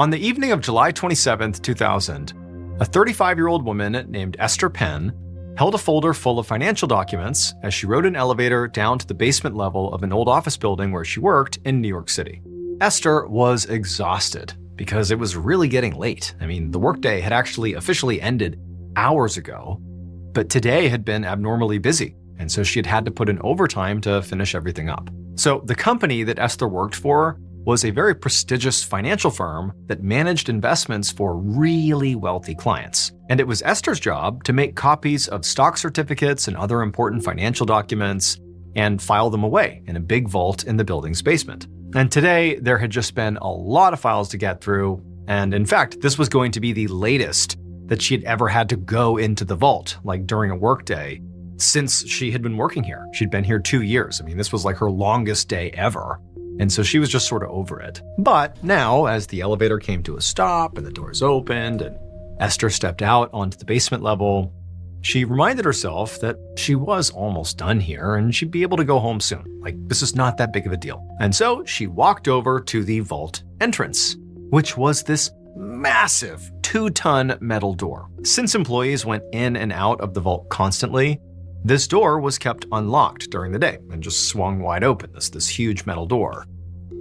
On the evening of July 27, 2000, a 35-year-old woman named Esther Penn held a folder full of financial documents as she rode an elevator down to the basement level of an old office building where she worked in New York City. Esther was exhausted because it was really getting late. I mean, the workday had actually officially ended hours ago, but today had been abnormally busy, and so she had had to put in overtime to finish everything up. So the company that Esther worked for was a very prestigious financial firm that managed investments for really wealthy clients. And it was Esther's job to make copies of stock certificates and other important financial documents and file them away in a big vault in the building's basement. And today, there had just been a lot of files to get through, and in fact, this was going to be the latest that she had ever had to go into the vault, like during a workday, since she had been working here. She'd been here 2 years. I mean, this was like her longest day ever. And so she was just sort of over it. But now, as the elevator came to a stop and the doors opened and Esther stepped out onto the basement level, she reminded herself that she was almost done here and she'd be able to go home soon. Like, this is not that big of a deal. And so she walked over to the vault entrance, which was this massive 2-ton metal door. Since employees went in and out of the vault constantly, this door was kept unlocked during the day and just swung wide open, this huge metal door.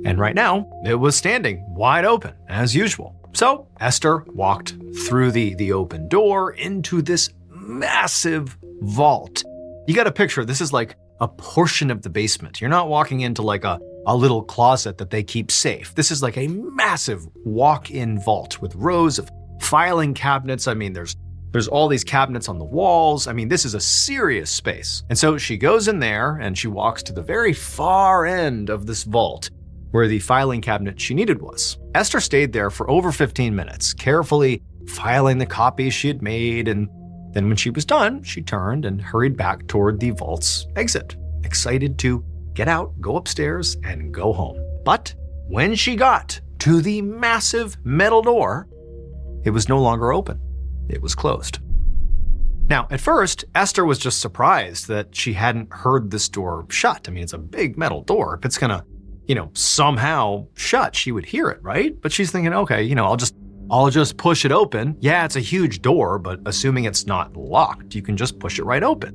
And right now, it was standing wide open, as usual. So Esther walked through the open door into this massive vault. You got to picture, this is like a portion of the basement. You're not walking into like a little closet that they keep safe. This is like a massive walk-in vault with rows of filing cabinets. I mean, there's all these cabinets on the walls. I mean, this is a serious space. And so she goes in there and she walks to the very far end of this vault where the filing cabinet she needed was. Esther stayed there for over 15 minutes, carefully filing the copies she had made. And then when she was done, she turned and hurried back toward the vault's exit, excited to get out, go upstairs, and go home. But when she got to the massive metal door, it was no longer open. It was closed. Now, at first, Esther was just surprised that she hadn't heard this door shut. I mean, it's a big metal door. If it's gonna, somehow shut, she would hear it, right? But she's thinking, okay, I'll just push it open. Yeah, it's a huge door, but assuming it's not locked, you can just push it right open.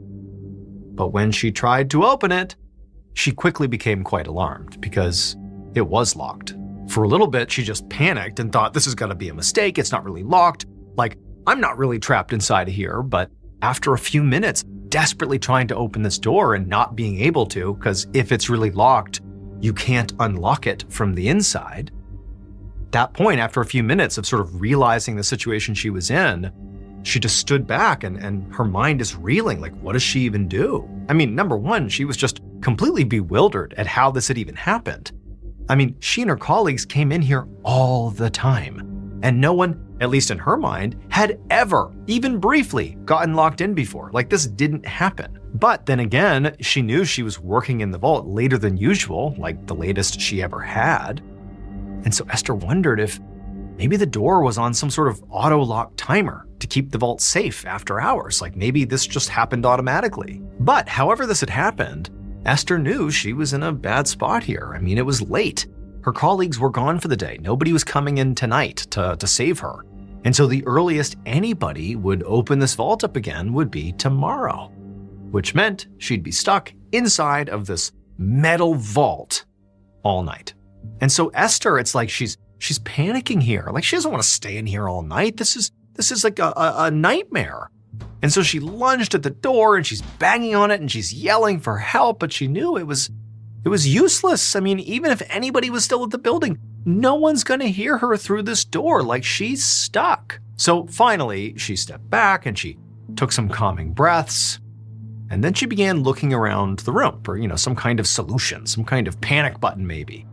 But when she tried to open it, she quickly became quite alarmed because it was locked. For a little bit, she just panicked and thought, this is gonna be a mistake. It's not really locked. Like, I'm not really trapped inside of here. But after a few minutes, desperately trying to open this door and not being able to, because if it's really locked, you can't unlock it from the inside. At that point, after a few minutes of sort of realizing the situation she was in, she just stood back and her mind is reeling. Like, what does she even do? I mean, number one, she was just completely bewildered at how this had even happened. I mean, she and her colleagues came in here all the time, and no one, at least in her mind, had ever, even briefly, gotten locked in before. Like, this didn't happen. But then again, she knew she was working in the vault later than usual, like the latest she ever had. And so Esther wondered if maybe the door was on some sort of auto-lock timer to keep the vault safe after hours. Like, maybe this just happened automatically. But however this had happened, Esther knew she was in a bad spot here. I mean, it was late. Her colleagues were gone for the day. Nobody was coming in tonight to save her. And so the earliest anybody would open this vault up again would be tomorrow, which meant she'd be stuck inside of this metal vault all night. And so Esther, it's like she's panicking here. Like, she doesn't want to stay in here all night. This is like a nightmare. And so she lunged at the door and she's banging on it and she's yelling for help, but she knew it was useless. I mean, even if anybody was still at the building, no one's going to hear her through this door. Like, she's stuck. So finally, she stepped back and she took some calming breaths. And then she began looking around the room for, some kind of solution, some kind of panic button maybe.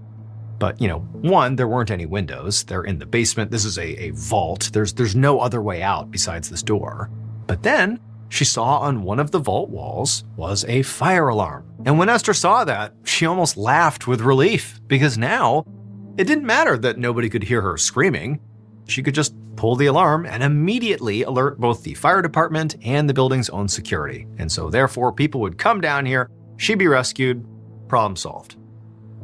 But, one, there weren't any windows. They're in the basement. This is a vault. There's no other way out besides this door. But then she saw on one of the vault walls was a fire alarm. And when Esther saw that, she almost laughed with relief, because now it didn't matter that nobody could hear her screaming. She could just pull the alarm and immediately alert both the fire department and the building's own security. And so therefore, people would come down here, she'd be rescued, problem solved.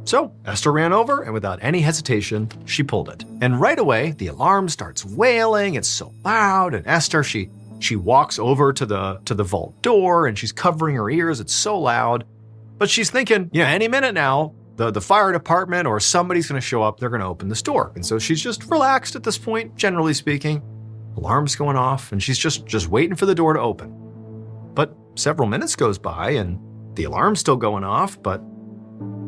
So Esther ran over, and without any hesitation, she pulled it. And right away, the alarm starts wailing. It's so loud, and Esther, she walks over to the vault door, and she's covering her ears. It's so loud. But she's thinking, any minute now, the fire department or somebody's going to show up. They're going to open this door. And so she's just relaxed at this point, generally speaking. Alarm's going off, and she's just waiting for the door to open. But several minutes goes by, and the alarm's still going off, but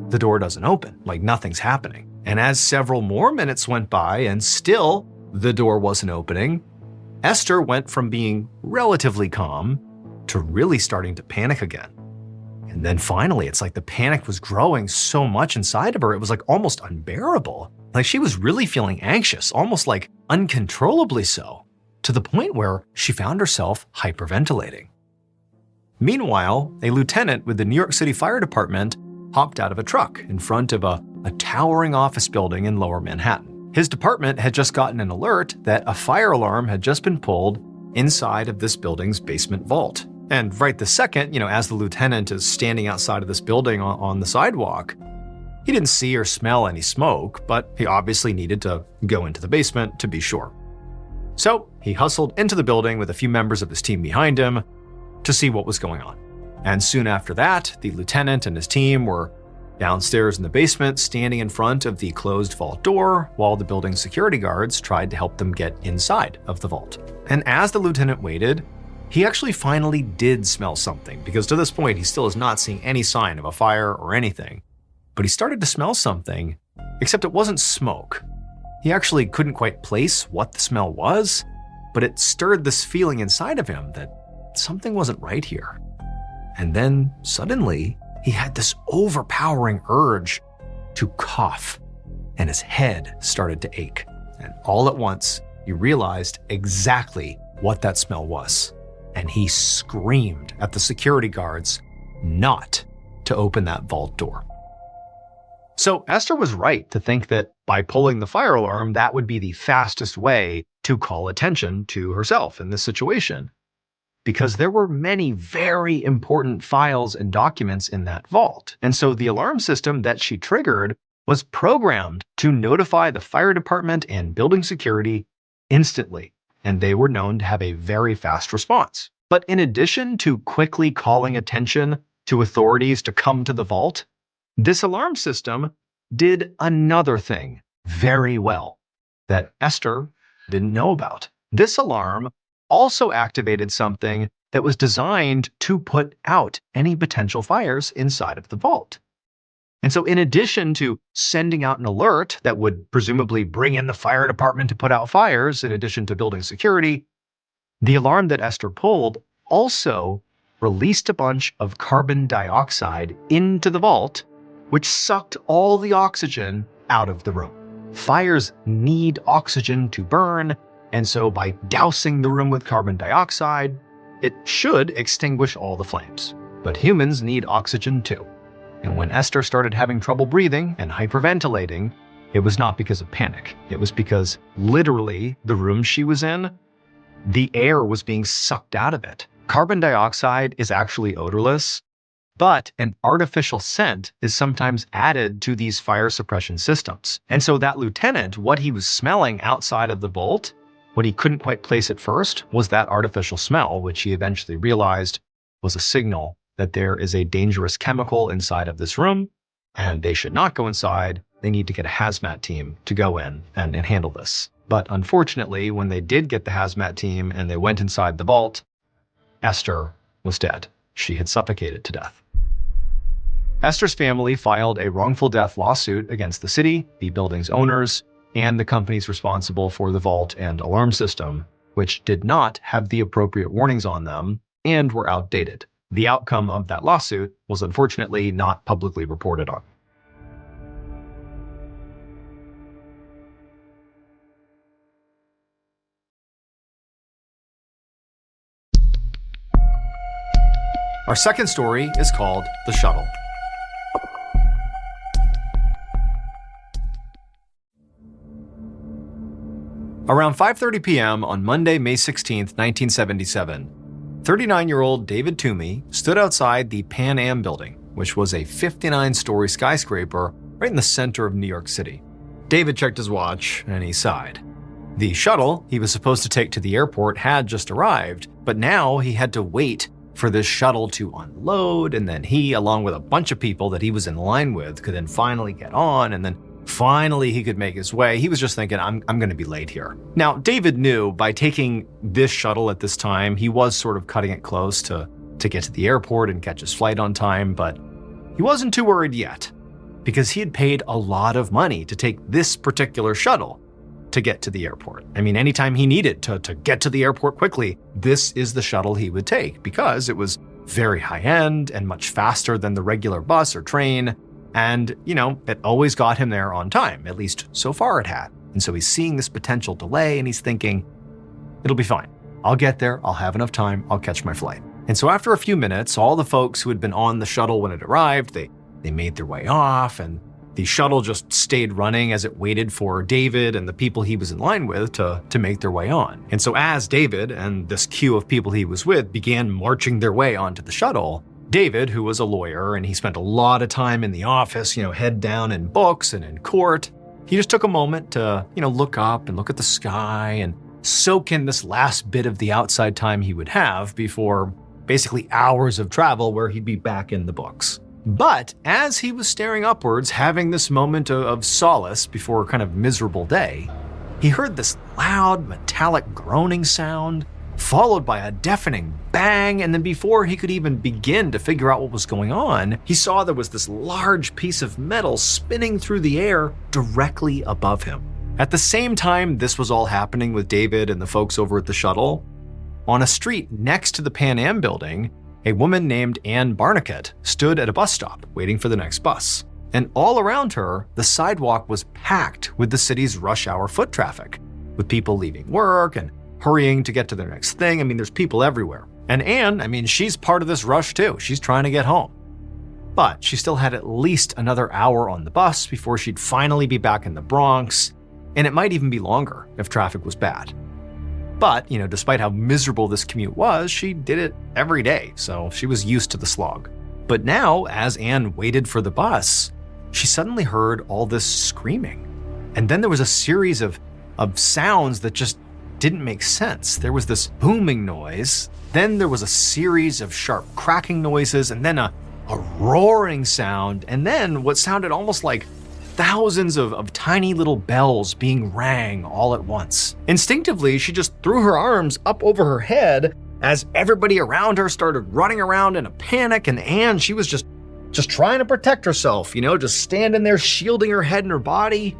the door doesn't open, like nothing's happening. And as several more minutes went by and still the door wasn't opening, Esther went from being relatively calm to really starting to panic again. And then finally, it's like the panic was growing so much inside of her, it was like almost unbearable. Like she was really feeling anxious, almost like uncontrollably so, to the point where she found herself hyperventilating. Meanwhile, a lieutenant with the New York City Fire Department hopped out of a truck in front of a towering office building in Lower Manhattan. His department had just gotten an alert that a fire alarm had just been pulled inside of this building's basement vault. And right this second, as the lieutenant is standing outside of this building on the sidewalk, he didn't see or smell any smoke, but he obviously needed to go into the basement to be sure. So he hustled into the building with a few members of his team behind him to see what was going on. And soon after that, the lieutenant and his team were downstairs in the basement, standing in front of the closed vault door, while the building's security guards tried to help them get inside of the vault. And as the lieutenant waited, he actually finally did smell something, because to this point, he still is not seeing any sign of a fire or anything. But he started to smell something, except it wasn't smoke. He actually couldn't quite place what the smell was, but it stirred this feeling inside of him that something wasn't right here. And then suddenly, he had this overpowering urge to cough, and his head started to ache. And all at once, he realized exactly what that smell was. And he screamed at the security guards not to open that vault door. So Esther was right to think that by pulling the fire alarm, that would be the fastest way to call attention to herself in this situation, because there were many very important files and documents in that vault. And so the alarm system that she triggered was programmed to notify the fire department and building security instantly, and they were known to have a very fast response. But in addition to quickly calling attention to authorities to come to the vault, this alarm system did another thing very well that Esther didn't know about. This alarm also activated something that was designed to put out any potential fires inside of the vault. And so in addition to sending out an alert that would presumably bring in the fire department to put out fires, in addition to building security, the alarm that Esther pulled also released a bunch of carbon dioxide into the vault, which sucked all the oxygen out of the room. Fires need oxygen to burn, and so by dousing the room with carbon dioxide, it should extinguish all the flames. But humans need oxygen too. And when Esther started having trouble breathing and hyperventilating, it was not because of panic. It was because literally the room she was in, the air was being sucked out of it. Carbon dioxide is actually odorless, but an artificial scent is sometimes added to these fire suppression systems. And so that lieutenant, what he was smelling outside of the vault, what he couldn't quite place at first, was that artificial smell, which he eventually realized was a signal that there is a dangerous chemical inside of this room, and they should not go inside. They need to get a hazmat team to go in and handle this. But unfortunately, when they did get the hazmat team and they went inside the vault, Esther was dead. She had suffocated to death. Esther's family filed a wrongful death lawsuit against the city, the building's owners, and the companies responsible for the vault and alarm system, which did not have the appropriate warnings on them and were outdated. The outcome of that lawsuit was unfortunately not publicly reported on. Our second story is called The Shuttle. Around 5:30 p.m. on Monday, May 16, 1977, 39-year-old David Toomey stood outside the Pan Am building, which was a 59-story skyscraper right in the center of New York City. David checked his watch and he sighed. The shuttle he was supposed to take to the airport had just arrived, but now he had to wait for this shuttle to unload, and then he, along with a bunch of people that he was in line with, could then finally get on, and then finally he could make his way. He was just thinking, I'm going to be late here. Now, David knew by taking this shuttle at this time, he was sort of cutting it close to get to the airport and catch his flight on time, but he wasn't too worried yet, because he had paid a lot of money to take this particular shuttle to get to the airport. I mean, anytime he needed to get to the airport quickly, this is the shuttle he would take because it was very high-end and much faster than the regular bus or train. And, it always got him there on time, at least so far it had. And so he's seeing this potential delay and he's thinking, it'll be fine. I'll get there, I'll have enough time, I'll catch my flight. And so after a few minutes, all the folks who had been on the shuttle when it arrived, they made their way off, and the shuttle just stayed running as it waited for David and the people he was in line with to make their way on. And so as David and this queue of people he was with began marching their way onto the shuttle, David, who was a lawyer and he spent a lot of time in the office, head down in books and in court, he just took a moment to, look up and look at the sky and soak in this last bit of the outside time he would have before basically hours of travel where he'd be back in the books. But as he was staring upwards, having this moment of solace before a kind of miserable day, he heard this loud metallic groaning sound, followed by a deafening bang, and then before he could even begin to figure out what was going on, he saw there was this large piece of metal spinning through the air directly above him. At the same time this was all happening with David and the folks over at the shuttle, on a street next to the Pan Am building, a woman named Ann Barnicat stood at a bus stop waiting for the next bus. And all around her, the sidewalk was packed with the city's rush hour foot traffic, with people leaving work and hurrying to get to their next thing. I mean, there's people everywhere. And Ann, she's part of this rush too. She's trying to get home. But she still had at least another hour on the bus before she'd finally be back in the Bronx, and it might even be longer if traffic was bad. But, despite how miserable this commute was, she did it every day, so she was used to the slog. But now, as Anne waited for the bus, she suddenly heard all this screaming. And then there was a series of sounds that just didn't make sense. There was this booming noise, then there was a series of sharp cracking noises, and then a roaring sound, and then what sounded almost like thousands of tiny little bells being rang all at once. Instinctively, she just threw her arms up over her head as everybody around her started running around in a panic, and Anne, she was just trying to protect herself, just standing there shielding her head and her body.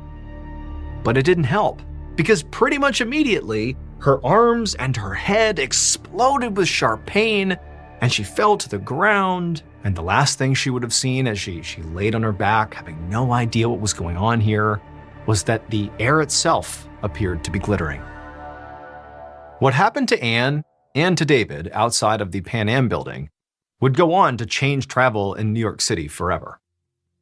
But it didn't help, because pretty much immediately, her arms and her head exploded with sharp pain, and she fell to the ground. And the last thing she would have seen as she laid on her back, having no idea what was going on here, was that the air itself appeared to be glittering. What happened to Anne and to David outside of the Pan Am building would go on to change travel in New York City forever.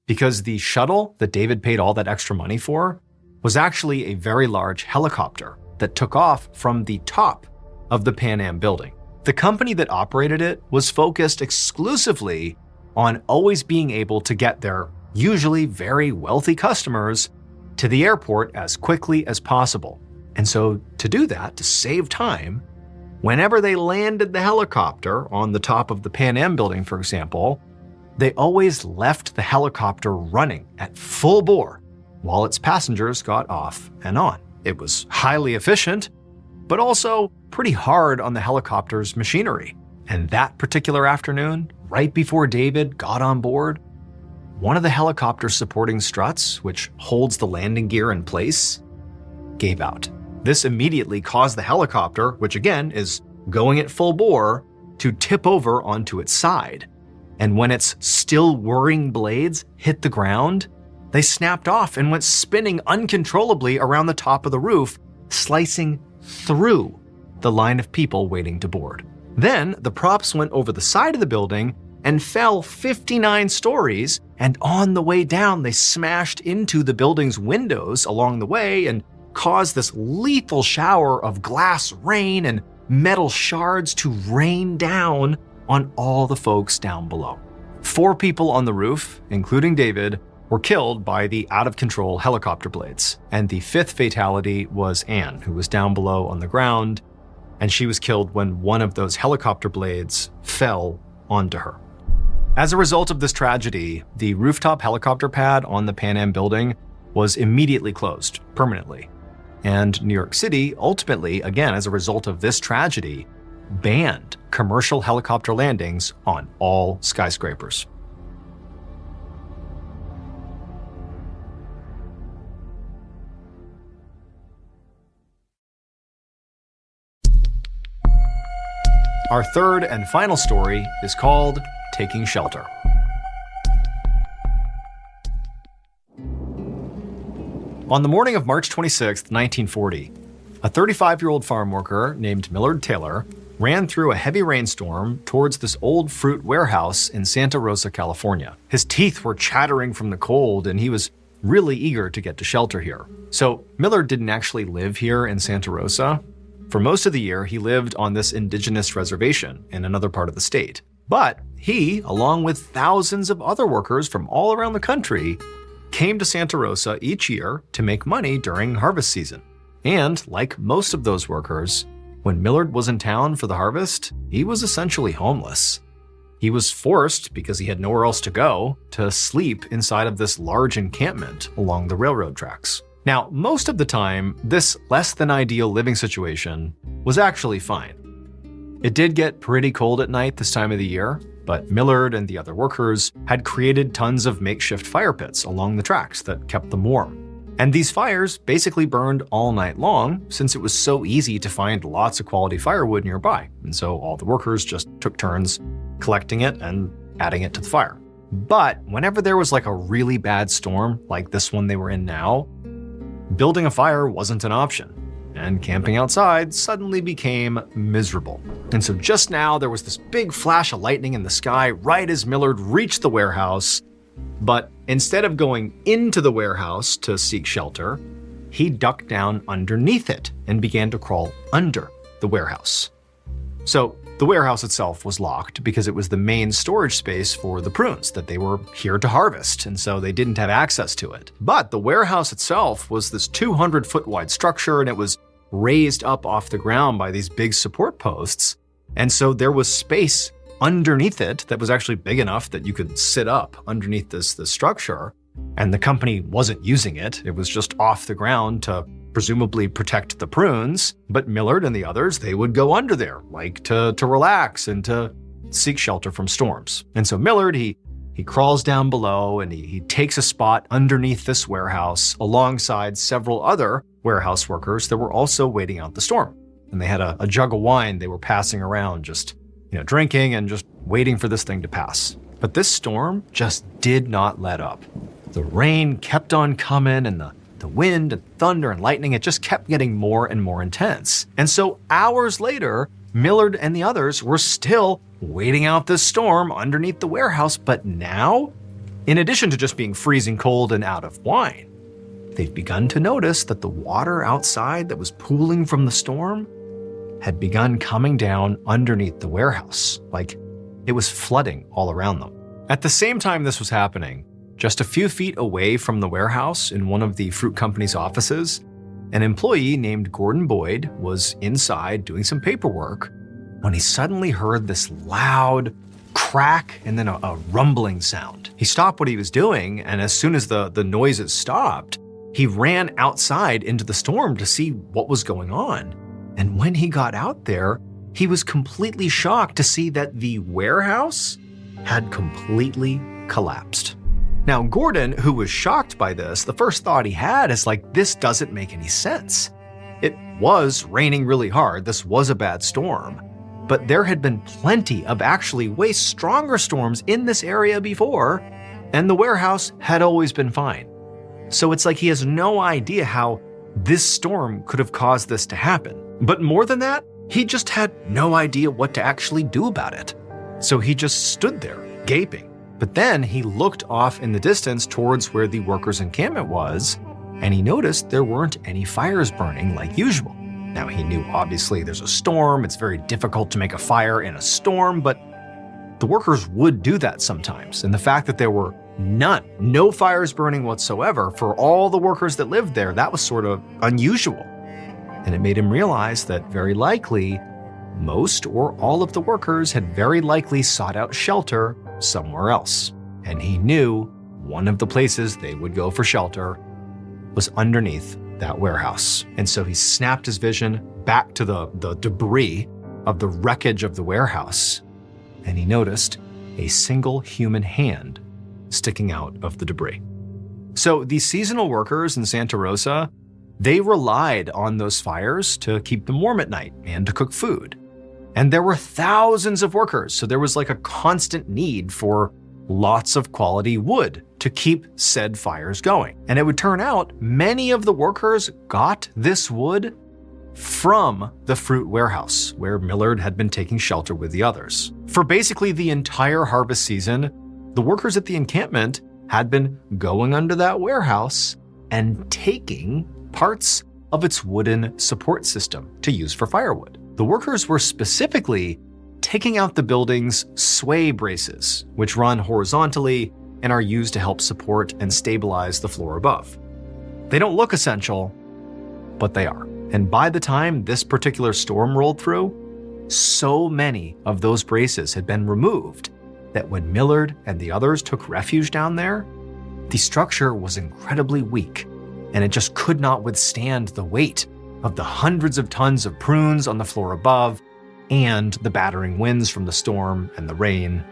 Because the shuttle that David paid all that extra money for was actually a very large helicopter that took off from the top of the Pan Am building. The company that operated it was focused exclusively on always being able to get their usually very wealthy customers to the airport as quickly as possible. And so to do that, to save time, whenever they landed the helicopter on the top of the Pan Am building, for example, they always left the helicopter running at full bore while its passengers got off and on. It was highly efficient, but also pretty hard on the helicopter's machinery. And that particular afternoon, right before David got on board, one of the helicopter's supporting struts, which holds the landing gear in place, gave out. This immediately caused the helicopter, which again is going at full bore, to tip over onto its side. And when its still whirring blades hit the ground, they snapped off and went spinning uncontrollably around the top of the roof, slicing through the line of people waiting to board. Then the props went over the side of the building and fell 59 stories, and on the way down they smashed into the building's windows along the way and caused this lethal shower of glass rain and metal shards to rain down on all the folks down below. 4 people on the roof, including David, were killed by the out-of-control helicopter blades. And the fifth fatality was Anne, who was down below on the ground, and she was killed when one of those helicopter blades fell onto her. As a result of this tragedy, the rooftop helicopter pad on the Pan Am building was immediately closed permanently. And New York City ultimately, again, as a result of this tragedy, banned commercial helicopter landings on all skyscrapers. Our third and final story is called Taking Shelter. On the morning of March 26, 1940, a 35-year-old farm worker named Millard Taylor ran through a heavy rainstorm towards this old fruit warehouse in Santa Rosa, California. His teeth were chattering from the cold, and he was really eager to get to shelter here. So Millard didn't actually live here in Santa Rosa. For most of the year, he lived on this indigenous reservation in another part of the state. But he, along with thousands of other workers from all around the country, came to Santa Rosa each year to make money during harvest season. And like most of those workers, when Millard was in town for the harvest, he was essentially homeless. He was forced, because he had nowhere else to go, to sleep inside of this large encampment along the railroad tracks. Now, most of the time, this less than ideal living situation was actually fine. It did get pretty cold at night this time of the year, but Millard and the other workers had created tons of makeshift fire pits along the tracks that kept them warm. And these fires basically burned all night long since it was so easy to find lots of quality firewood nearby. And so all the workers just took turns collecting it and adding it to the fire. But whenever there was like a really bad storm, like this one they were in now, building a fire wasn't an option, and camping outside suddenly became miserable. And so just now there was this big flash of lightning in the sky right as Millard reached the warehouse, but instead of going into the warehouse to seek shelter, he ducked down underneath it and began to crawl under the warehouse. So the warehouse itself was locked because it was the main storage space for the prunes that they were here to harvest, and so they didn't have access to it. But the warehouse itself was this 200-foot wide structure, and it was raised up off the ground by these big support posts. And so there was space underneath it that was actually big enough that you could sit up underneath this structure. And the company wasn't using it. It was just off the ground to presumably protect the prunes. But Millard and the others, they would go under there, like to relax and to seek shelter from storms. And so Millard, he crawls down below and he takes a spot underneath this warehouse alongside several other warehouse workers that were also waiting out the storm. And they had a jug of wine they were passing around, just drinking and just waiting for this thing to pass. But this storm just did not let up. The rain kept on coming, and the wind and thunder and lightning, it just kept getting more and more intense. And so hours later, Millard and the others were still waiting out this storm underneath the warehouse. But now, in addition to just being freezing cold and out of wine, they'd begun to notice that the water outside that was pooling from the storm had begun coming down underneath the warehouse, like it was flooding all around them. At the same time this was happening, just a few feet away from the warehouse in one of the fruit company's offices, an employee named Gordon Boyd was inside doing some paperwork when he suddenly heard this loud crack and then a rumbling sound. He stopped what he was doing, and as soon as the noises stopped, he ran outside into the storm to see what was going on. And when he got out there, he was completely shocked to see that the warehouse had completely collapsed. Now, Gordon, who was shocked by this, the first thought he had is like, this doesn't make any sense. It was raining really hard. This was a bad storm. But there had been plenty of actually way stronger storms in this area before, and the warehouse had always been fine. So it's like he has no idea how this storm could have caused this to happen. But more than that, he just had no idea what to actually do about it. So he just stood there, gaping. But then he looked off in the distance towards where the workers' encampment was, and he noticed there weren't any fires burning like usual. Now, he knew obviously there's a storm, it's very difficult to make a fire in a storm, but the workers would do that sometimes. And the fact that there were None. No fires burning whatsoever. For all the workers that lived there, that was sort of unusual. And it made him realize that very likely, most or all of the workers had very likely sought out shelter somewhere else. And he knew one of the places they would go for shelter was underneath that warehouse. And so he snapped his vision back to the debris of the wreckage of the warehouse, and he noticed a single human hand sticking out of the debris. So these seasonal workers in Santa Rosa, they relied on those fires to keep them warm at night and to cook food. And there were thousands of workers, so there was like a constant need for lots of quality wood to keep said fires going. And it would turn out many of the workers got this wood from the fruit warehouse, where Millard had been taking shelter with the others. For basically the entire harvest season, the workers at the encampment had been going under that warehouse and taking parts of its wooden support system to use for firewood. The workers were specifically taking out the building's sway braces, which run horizontally and are used to help support and stabilize the floor above. They don't look essential, but they are. And by the time this particular storm rolled through, so many of those braces had been removed that when Millard and the others took refuge down there, the structure was incredibly weak, and it just could not withstand the weight of the hundreds of tons of prunes on the floor above and the battering winds from the storm and the rain,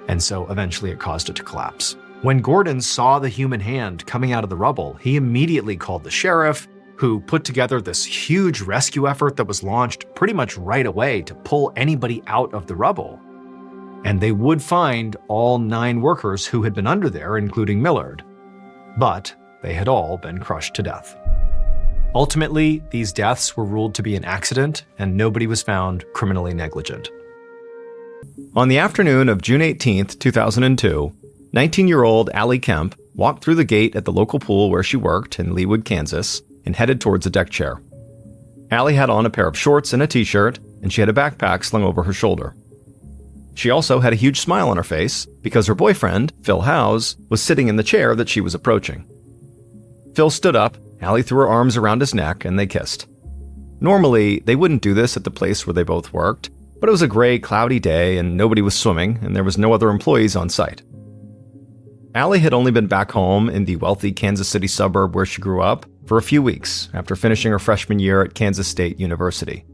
and so eventually it caused it to collapse. When Gordon saw the human hand coming out of the rubble, he immediately called the sheriff, who put together this huge rescue effort that was launched pretty much right away to pull anybody out of the rubble. And they would find all 9 workers who had been under there, including Millard. But they had all been crushed to death. Ultimately, these deaths were ruled to be an accident, and nobody was found criminally negligent. On the afternoon of June 18, 2002, 19-year-old Allie Kemp walked through the gate at the local pool where she worked in Leawood, Kansas, and headed towards a deck chair. Allie had on a pair of shorts and a t-shirt, and she had a backpack slung over her shoulder. She also had a huge smile on her face because her boyfriend, Phil Howes, was sitting in the chair that she was approaching. Phil stood up, Allie threw her arms around his neck, and they kissed. Normally, they wouldn't do this at the place where they both worked, but it was a gray, cloudy day and nobody was swimming, and there was no other employees on site. Allie had only been back home in the wealthy Kansas City suburb where she grew up for a few weeks after finishing her freshman year at Kansas State University.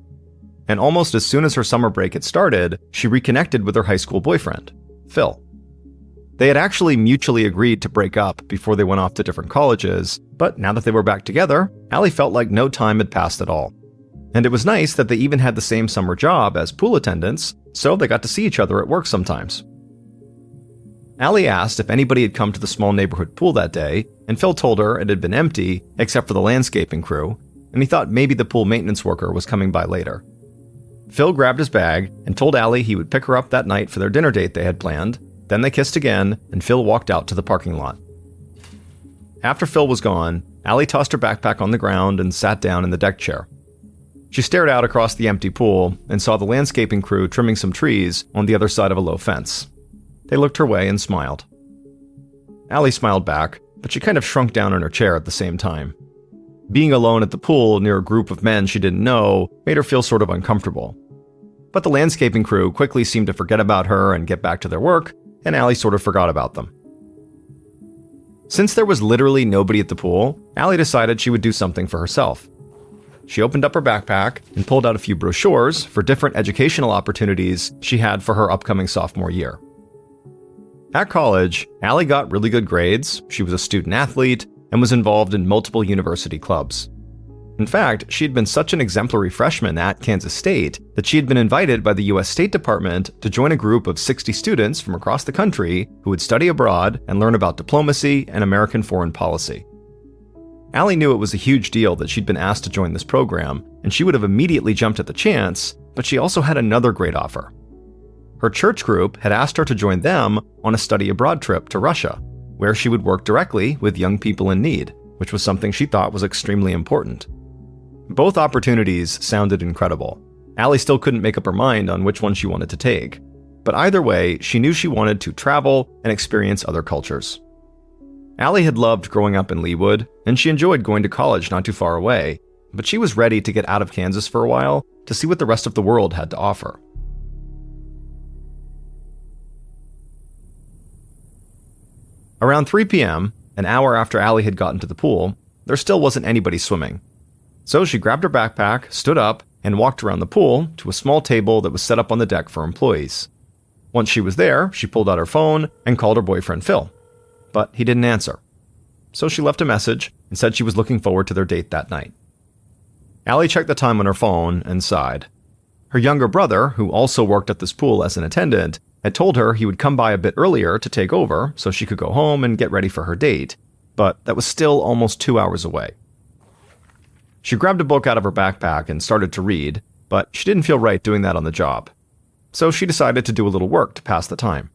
And almost as soon as her summer break had started, she reconnected with her high school boyfriend, Phil. They had actually mutually agreed to break up before they went off to different colleges, but now that they were back together, Allie felt like no time had passed at all. And it was nice that they even had the same summer job as pool attendants, so they got to see each other at work sometimes. Allie asked if anybody had come to the small neighborhood pool that day, and Phil told her it had been empty except for the landscaping crew, and he thought maybe the pool maintenance worker was coming by later. Phil grabbed his bag and told Allie he would pick her up that night for their dinner date they had planned. Then they kissed again, and Phil walked out to the parking lot. After Phil was gone, Allie tossed her backpack on the ground and sat down in the deck chair. She stared out across the empty pool and saw the landscaping crew trimming some trees on the other side of a low fence. They looked her way and smiled. Allie smiled back, but she kind of shrunk down in her chair at the same time. Being alone at the pool near a group of men she didn't know made her feel sort of uncomfortable. But the landscaping crew quickly seemed to forget about her and get back to their work, and Allie sort of forgot about them. Since there was literally nobody at the pool, Allie decided she would do something for herself. She opened up her backpack and pulled out a few brochures for different educational opportunities she had for her upcoming sophomore year. At college, Allie got really good grades, she was a student athlete, and was involved in multiple university clubs. In fact, she had been such an exemplary freshman at Kansas State that she had been invited by the U.S. State Department to join a group of 60 students from across the country who would study abroad and learn about diplomacy and American foreign policy. Allie knew it was a huge deal that she'd been asked to join this program, and she would have immediately jumped at the chance, but she also had another great offer. Her church group had asked her to join them on a study abroad trip to Russia, where she would work directly with young people in need, which was something she thought was extremely important. Both opportunities sounded incredible. Allie still couldn't make up her mind on which one she wanted to take, but either way, she knew she wanted to travel and experience other cultures. Allie had loved growing up in Leawood, and she enjoyed going to college not too far away, but she was ready to get out of Kansas for a while to see what the rest of the world had to offer. Around 3 p.m., an hour after Allie had gotten to the pool, there still wasn't anybody swimming. So she grabbed her backpack, stood up, and walked around the pool to a small table that was set up on the deck for employees. Once she was there, she pulled out her phone and called her boyfriend Phil. But he didn't answer. So she left a message and said she was looking forward to their date that night. Allie checked the time on her phone and sighed. Her younger brother, who also worked at this pool as an attendant, had told her he would come by a bit earlier to take over so she could go home and get ready for her date, but that was still almost 2 hours away. She grabbed a book out of her backpack and started to read, but she didn't feel right doing that on the job. So she decided to do a little work to pass the time.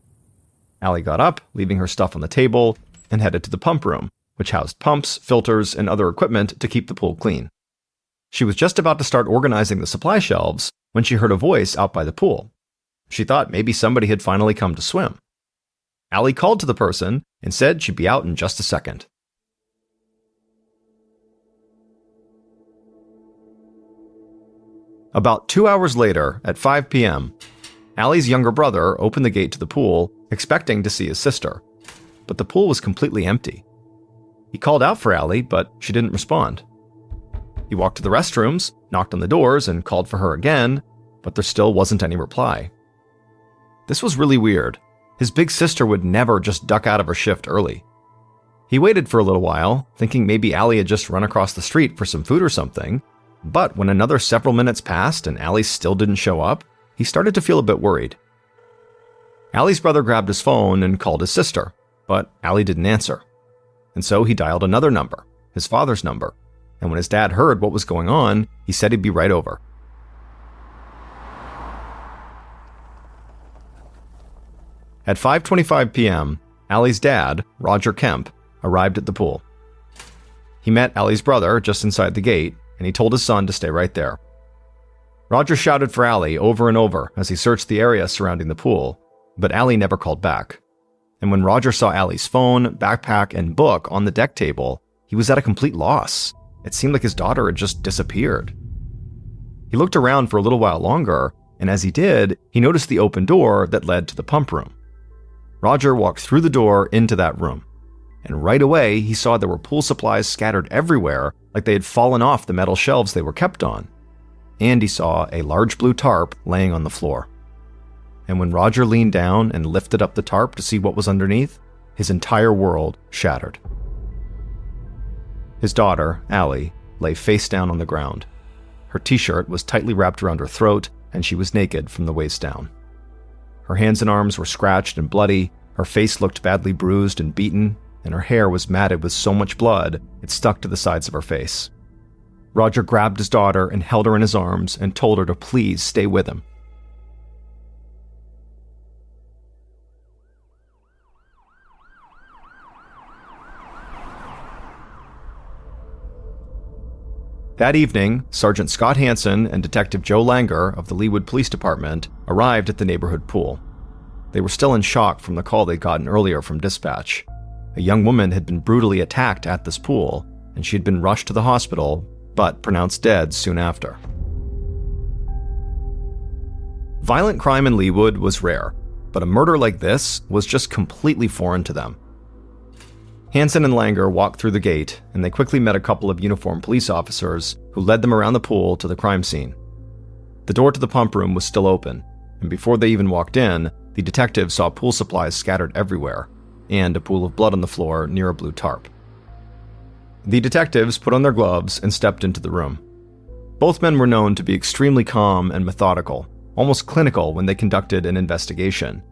Allie got up, leaving her stuff on the table, and headed to the pump room, which housed pumps, filters, and other equipment to keep the pool clean. She was just about to start organizing the supply shelves when she heard a voice out by the pool. She thought maybe somebody had finally come to swim. Allie called to the person and said she'd be out in just a second. About 2 hours later, at 5 p.m., Allie's younger brother opened the gate to the pool, expecting to see his sister. But the pool was completely empty. He called out for Allie, but she didn't respond. He walked to the restrooms, knocked on the doors, and called for her again, but there still wasn't any reply. This was really weird. His big sister would never just duck out of her shift early. He waited for a little while, thinking maybe Allie had just run across the street for some food or something, but when another several minutes passed and Allie still didn't show up, he started to feel a bit worried. Allie's brother grabbed his phone and called his sister, but Allie didn't answer. And so he dialed another number, his father's number, and when his dad heard what was going on, he said he'd be right over. At 5:25 p.m., Allie's dad, Roger Kemp, arrived at the pool. He met Allie's brother just inside the gate, and he told his son to stay right there. Roger shouted for Allie over and over as he searched the area surrounding the pool, but Allie never called back. And when Roger saw Allie's phone, backpack, and book on the deck table, he was at a complete loss. It seemed like his daughter had just disappeared. He looked around for a little while longer, and as he did, he noticed the open door that led to the pump room. Roger walked through the door into that room, and right away he saw there were pool supplies scattered everywhere like they had fallen off the metal shelves they were kept on. And he saw a large blue tarp laying on the floor. And when Roger leaned down and lifted up the tarp to see what was underneath, his entire world shattered. His daughter, Allie, lay face down on the ground. Her t-shirt was tightly wrapped around her throat, and she was naked from the waist down. Her hands and arms were scratched and bloody, her face looked badly bruised and beaten, and her hair was matted with so much blood it stuck to the sides of her face. Roger grabbed his daughter and held her in his arms and told her to please stay with him. That evening, Sergeant Scott Hansen and Detective Joe Langer of the Leawood Police Department arrived at the neighborhood pool. They were still in shock from the call they'd gotten earlier from dispatch. A young woman had been brutally attacked at this pool, and she had been rushed to the hospital, but pronounced dead soon after. Violent crime in Leawood was rare, but a murder like this was just completely foreign to them. Hansen and Langer walked through the gate, and they quickly met a couple of uniformed police officers who led them around the pool to the crime scene. The door to the pump room was still open, and before they even walked in, the detectives saw pool supplies scattered everywhere, and a pool of blood on the floor near a blue tarp. The detectives put on their gloves and stepped into the room. Both men were known to be extremely calm and methodical, almost clinical when they conducted an investigation.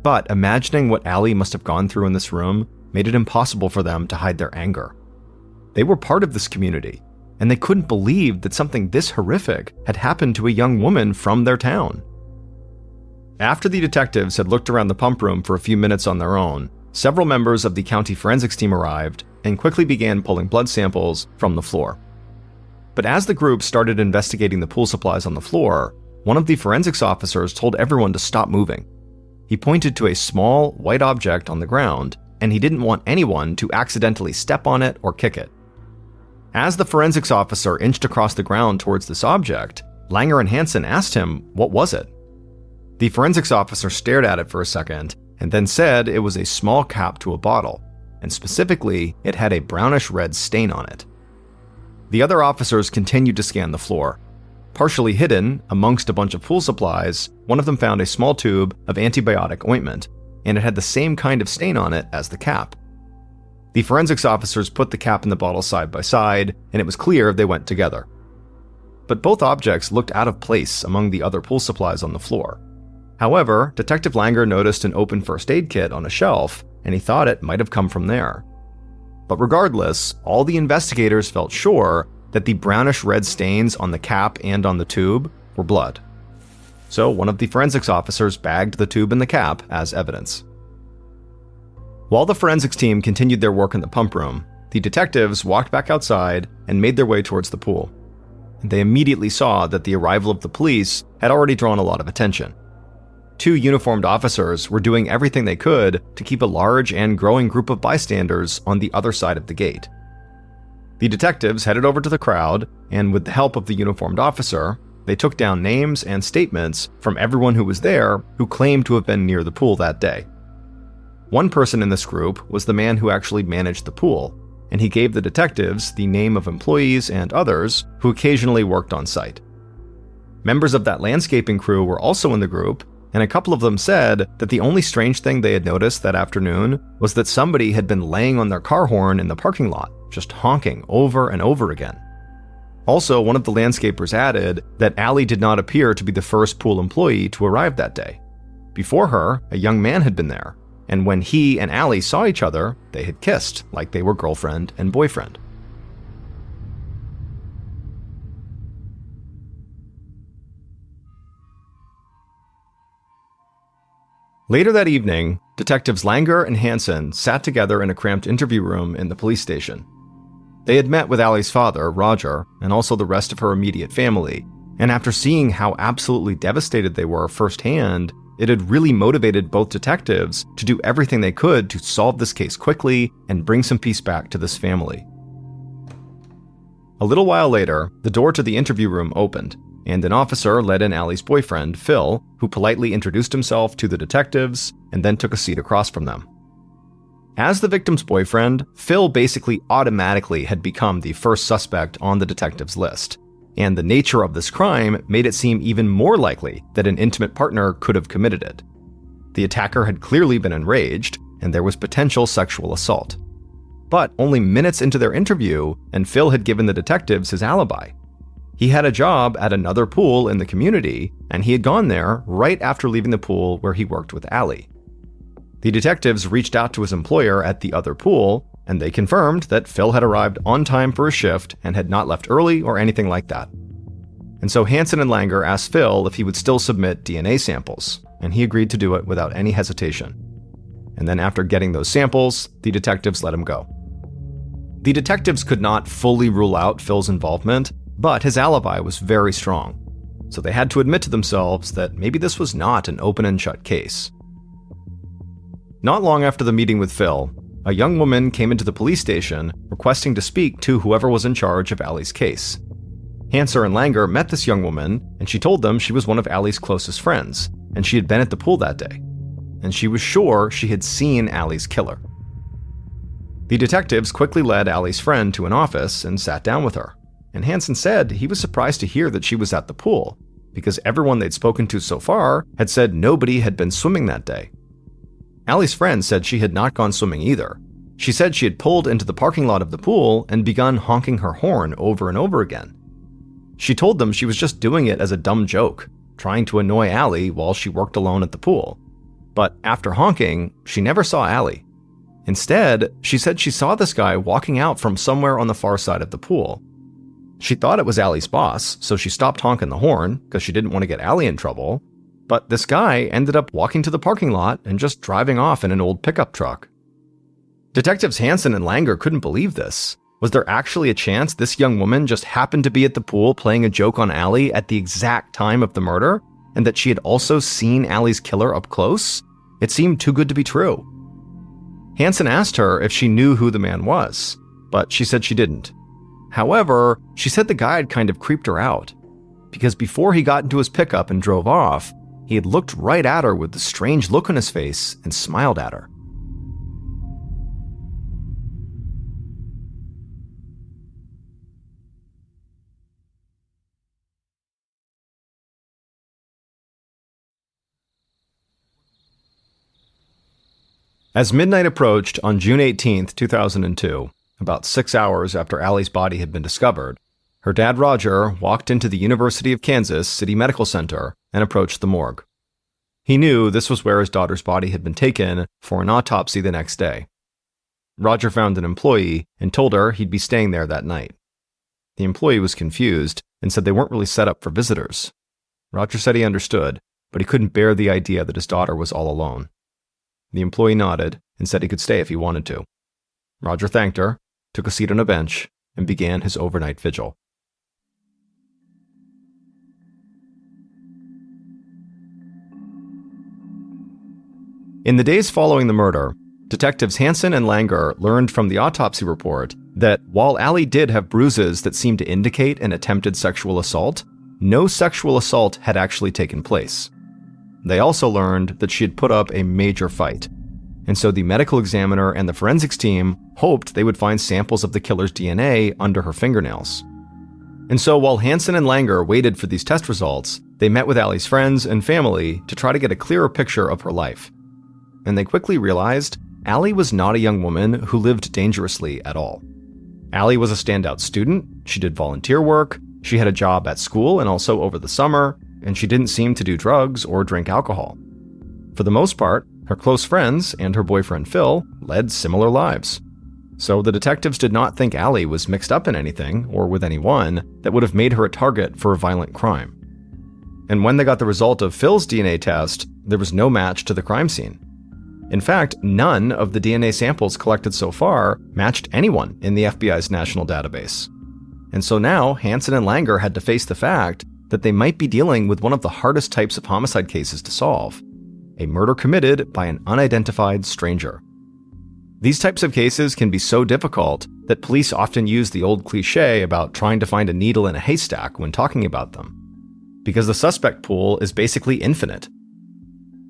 But imagining what Allie must have gone through in this room made it impossible for them to hide their anger. They were part of this community, and they couldn't believe that something this horrific had happened to a young woman from their town. After the detectives had looked around the pump room for a few minutes on their own, several members of the county forensics team arrived and quickly began pulling blood samples from the floor. But as the group started investigating the pool supplies on the floor, one of the forensics officers told everyone to stop moving. He pointed to a small, white object on the ground and he didn't want anyone to accidentally step on it or kick it. As the forensics officer inched across the ground towards this object, Langer and Hansen asked him, what was it? The forensics officer stared at it for a second and then said it was a small cap to a bottle, and specifically, it had a brownish-red stain on it. The other officers continued to scan the floor. Partially hidden amongst a bunch of pool supplies, one of them found a small tube of antibiotic ointment, and it had the same kind of stain on it as the cap. The forensics officers put the cap and the bottle side by side, and it was clear they went together. But both objects looked out of place among the other pool supplies on the floor. However, Detective Langer noticed an open first aid kit on a shelf, and he thought it might have come from there. But regardless, all the investigators felt sure that the brownish-red stains on the cap and on the tube were blood. So one of the forensics officers bagged the tube and the cap as evidence. While the forensics team continued their work in the pump room, the detectives walked back outside and made their way towards the pool. They immediately saw that the arrival of the police had already drawn a lot of attention. 2 uniformed officers were doing everything they could to keep a large and growing group of bystanders on the other side of the gate. The detectives headed over to the crowd, and with the help of the uniformed officer, they took down names and statements from everyone who was there who claimed to have been near the pool that day. One person in this group was the man who actually managed the pool, and he gave the detectives the name of employees and others who occasionally worked on site. Members of that landscaping crew were also in the group, and a couple of them said that the only strange thing they had noticed that afternoon was that somebody had been laying on their car horn in the parking lot, just honking over and over again. Also, one of the landscapers added that Allie did not appear to be the first pool employee to arrive that day. Before her, a young man had been there, and when he and Allie saw each other, they had kissed like they were girlfriend and boyfriend. Later that evening, Detectives Langer and Hansen sat together in a cramped interview room in the police station. They had met with Allie's father, Roger, and also the rest of her immediate family, and after seeing how absolutely devastated they were firsthand, it had really motivated both detectives to do everything they could to solve this case quickly and bring some peace back to this family. A little while later, the door to the interview room opened, and an officer led in Allie's boyfriend, Phil, who politely introduced himself to the detectives and then took a seat across from them. As the victim's boyfriend, Phil basically automatically had become the first suspect on the detectives' list, and the nature of this crime made it seem even more likely that an intimate partner could have committed it. The attacker had clearly been enraged, and there was potential sexual assault. But only minutes into their interview, and Phil had given the detectives his alibi. He had a job at another pool in the community, and he had gone there right after leaving the pool where he worked with Allie. The detectives reached out to his employer at the other pool, and they confirmed that Phil had arrived on time for his shift and had not left early or anything like that. And so Hansen and Langer asked Phil if he would still submit DNA samples, and he agreed to do it without any hesitation. And then after getting those samples, the detectives let him go. The detectives could not fully rule out Phil's involvement, but his alibi was very strong, so they had to admit to themselves that maybe this was not an open and shut case. Not long after the meeting with Phil, a young woman came into the police station requesting to speak to whoever was in charge of Allie's case. Hansen and Langer met this young woman, and she told them she was one of Allie's closest friends, and she had been at the pool that day, and she was sure she had seen Allie's killer. The detectives quickly led Allie's friend to an office and sat down with her. And Hansen said he was surprised to hear that she was at the pool, because everyone they'd spoken to so far had said nobody had been swimming that day. Allie's friend said she had not gone swimming either. She said she had pulled into the parking lot of the pool and begun honking her horn over and over again. She told them she was just doing it as a dumb joke, trying to annoy Allie while she worked alone at the pool. But after honking, she never saw Allie. Instead, she said she saw this guy walking out from somewhere on the far side of the pool. She thought it was Allie's boss, so she stopped honking the horn because she didn't want to get Allie in trouble. But this guy ended up walking to the parking lot and just driving off in an old pickup truck. Detectives Hansen and Langer couldn't believe this. Was there actually a chance this young woman just happened to be at the pool playing a joke on Allie at the exact time of the murder, and that she had also seen Allie's killer up close? It seemed too good to be true. Hansen asked her if she knew who the man was, but she said she didn't. However, she said the guy had kind of creeped her out, because before he got into his pickup and drove off, he had looked right at her with a strange look on his face and smiled at her. As midnight approached on June 18, 2002, about 6 hours after Allie's body had been discovered, her dad Roger walked into the University of Kansas City Medical Center and approached the morgue. He knew this was where his daughter's body had been taken for an autopsy the next day. Roger found an employee and told her he'd be staying there that night. The employee was confused and said they weren't really set up for visitors. Roger said he understood, but he couldn't bear the idea that his daughter was all alone. The employee nodded and said he could stay if he wanted to. Roger thanked her, took a seat on a bench, and began his overnight vigil. In the days following the murder, Detectives Hansen and Langer learned from the autopsy report that while Allie did have bruises that seemed to indicate an attempted sexual assault, no sexual assault had actually taken place. They also learned that she had put up a major fight, and so the medical examiner and the forensics team hoped they would find samples of the killer's DNA under her fingernails. And so while Hansen and Langer waited for these test results, they met with Allie's friends and family to try to get a clearer picture of her life. And they quickly realized Allie was not a young woman who lived dangerously at all. Allie was a standout student, she did volunteer work, she had a job at school and also over the summer, and she didn't seem to do drugs or drink alcohol. For the most part, her close friends and her boyfriend Phil led similar lives. So the detectives did not think Allie was mixed up in anything or with anyone that would have made her a target for a violent crime. And when they got the result of Phil's DNA test, there was no match to the crime scene. In fact, none of the DNA samples collected so far matched anyone in the FBI's national database. And so now Hansen and Langer had to face the fact that they might be dealing with one of the hardest types of homicide cases to solve: a murder committed by an unidentified stranger. These types of cases can be so difficult that police often use the old cliche about trying to find a needle in a haystack when talking about them, because the suspect pool is basically infinite.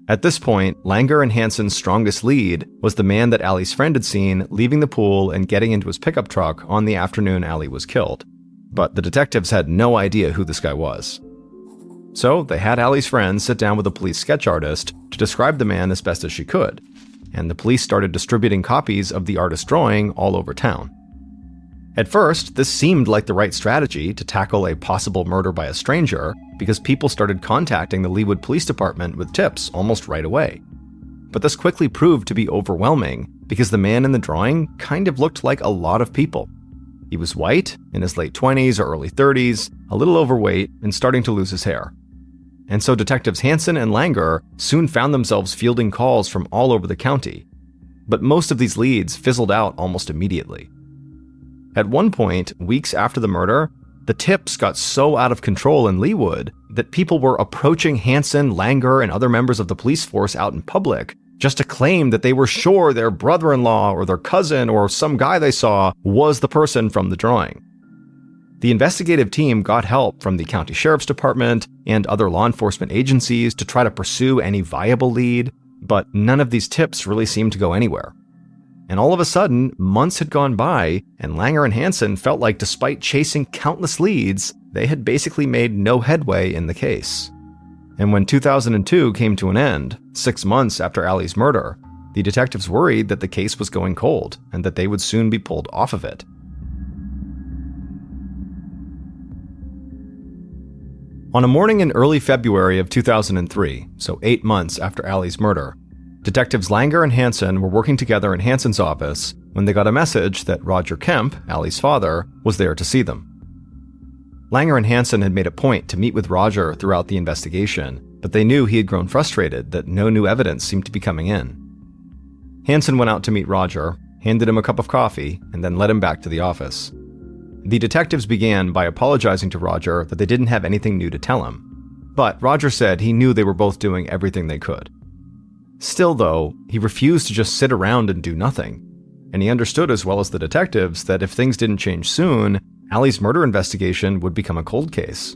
At this point, Langer and Hansen's strongest lead was the man that Allie's friend had seen leaving the pool and getting into his pickup truck on the afternoon Allie was killed. But the detectives had no idea who this guy was. So they had Allie's friend sit down with a police sketch artist to describe the man as best as she could, and the police started distributing copies of the artist's drawing all over town. At first, this seemed like the right strategy to tackle a possible murder by a stranger because people started contacting the Leawood Police Department with tips almost right away. But this quickly proved to be overwhelming because the man in the drawing kind of looked like a lot of people. He was white, in his late 20s or early 30s, a little overweight, and starting to lose his hair. And so detectives Hansen and Langer soon found themselves fielding calls from all over the county. But most of these leads fizzled out almost immediately. At one point, weeks after the murder, the tips got so out of control in Leawood that people were approaching Hansen, Langer, and other members of the police force out in public just to claim that they were sure their brother-in-law or their cousin or some guy they saw was the person from the drawing. The investigative team got help from the county sheriff's department and other law enforcement agencies to try to pursue any viable lead, but none of these tips really seemed to go anywhere. And all of a sudden, months had gone by, and Langer and Hansen felt like despite chasing countless leads, they had basically made no headway in the case. And when 2002 came to an end, 6 months after Allie's murder, the detectives worried that the case was going cold and that they would soon be pulled off of it. On a morning in early February of 2003, so 8 months after Allie's murder, detectives Langer and Hansen were working together in Hansen's office when they got a message that Roger Kemp, Allie's father, was there to see them. Langer and Hansen had made a point to meet with Roger throughout the investigation, but they knew he had grown frustrated that no new evidence seemed to be coming in. Hansen went out to meet Roger, handed him a cup of coffee, and then led him back to the office. The detectives began by apologizing to Roger that they didn't have anything new to tell him, but Roger said he knew they were both doing everything they could. Still, though, he refused to just sit around and do nothing. And he understood as well as the detectives that if things didn't change soon, Allie's murder investigation would become a cold case.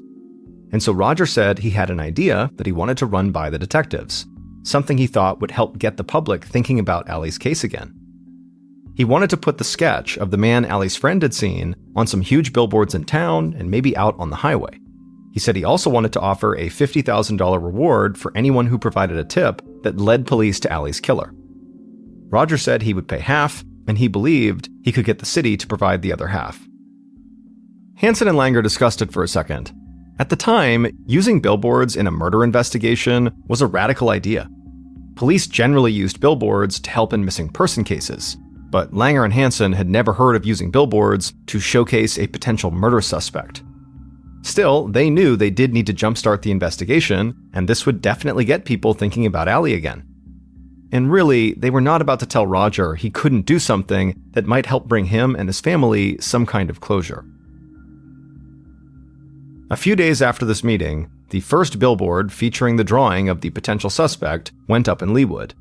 And so Roger said he had an idea that he wanted to run by the detectives, something he thought would help get the public thinking about Allie's case again. He wanted to put the sketch of the man Allie's friend had seen on some huge billboards in town and maybe out on the highway. He said he also wanted to offer a $50,000 reward for anyone who provided a tip that led police to Allie's killer. Roger said he would pay half, and he believed he could get the city to provide the other half. Hansen and Langer discussed it for a second. At the time, using billboards in a murder investigation was a radical idea. Police generally used billboards to help in missing person cases, but Langer and Hansen had never heard of using billboards to showcase a potential murder suspect. Still, they knew they did need to jumpstart the investigation, and this would definitely get people thinking about Allie again. And really, they were not about to tell Roger he couldn't do something that might help bring him and his family some kind of closure. A few days after this meeting, the first billboard featuring the drawing of the potential suspect went up in Leawood,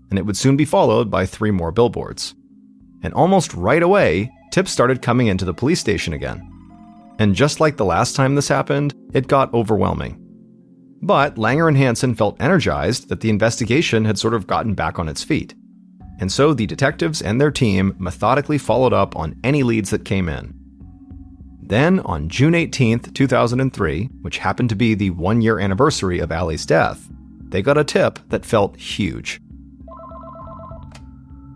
and it would soon be followed by 3 more billboards. And almost right away, tips started coming into the police station again. And just like the last time this happened, it got overwhelming. But Langer and Hansen felt energized that the investigation had sort of gotten back on its feet. And so the detectives and their team methodically followed up on any leads that came in. Then, on June 18th, 2003, which happened to be the 1-year anniversary of Allie's death, they got a tip that felt huge.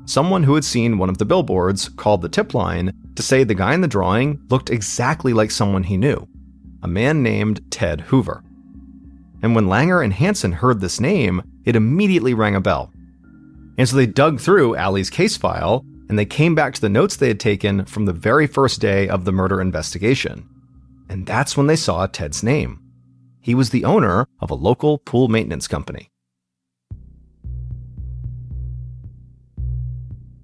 Someone who had seen one of the billboards called the tip line to say the guy in the drawing looked exactly like someone he knew, a man named Ted Hoover. And when Langer and Hansen heard this name, it immediately rang a bell. And so they dug through Allie's case file, and they came back to the notes they had taken from the very first day of the murder investigation. And that's when they saw Ted's name. He was the owner of a local pool maintenance company.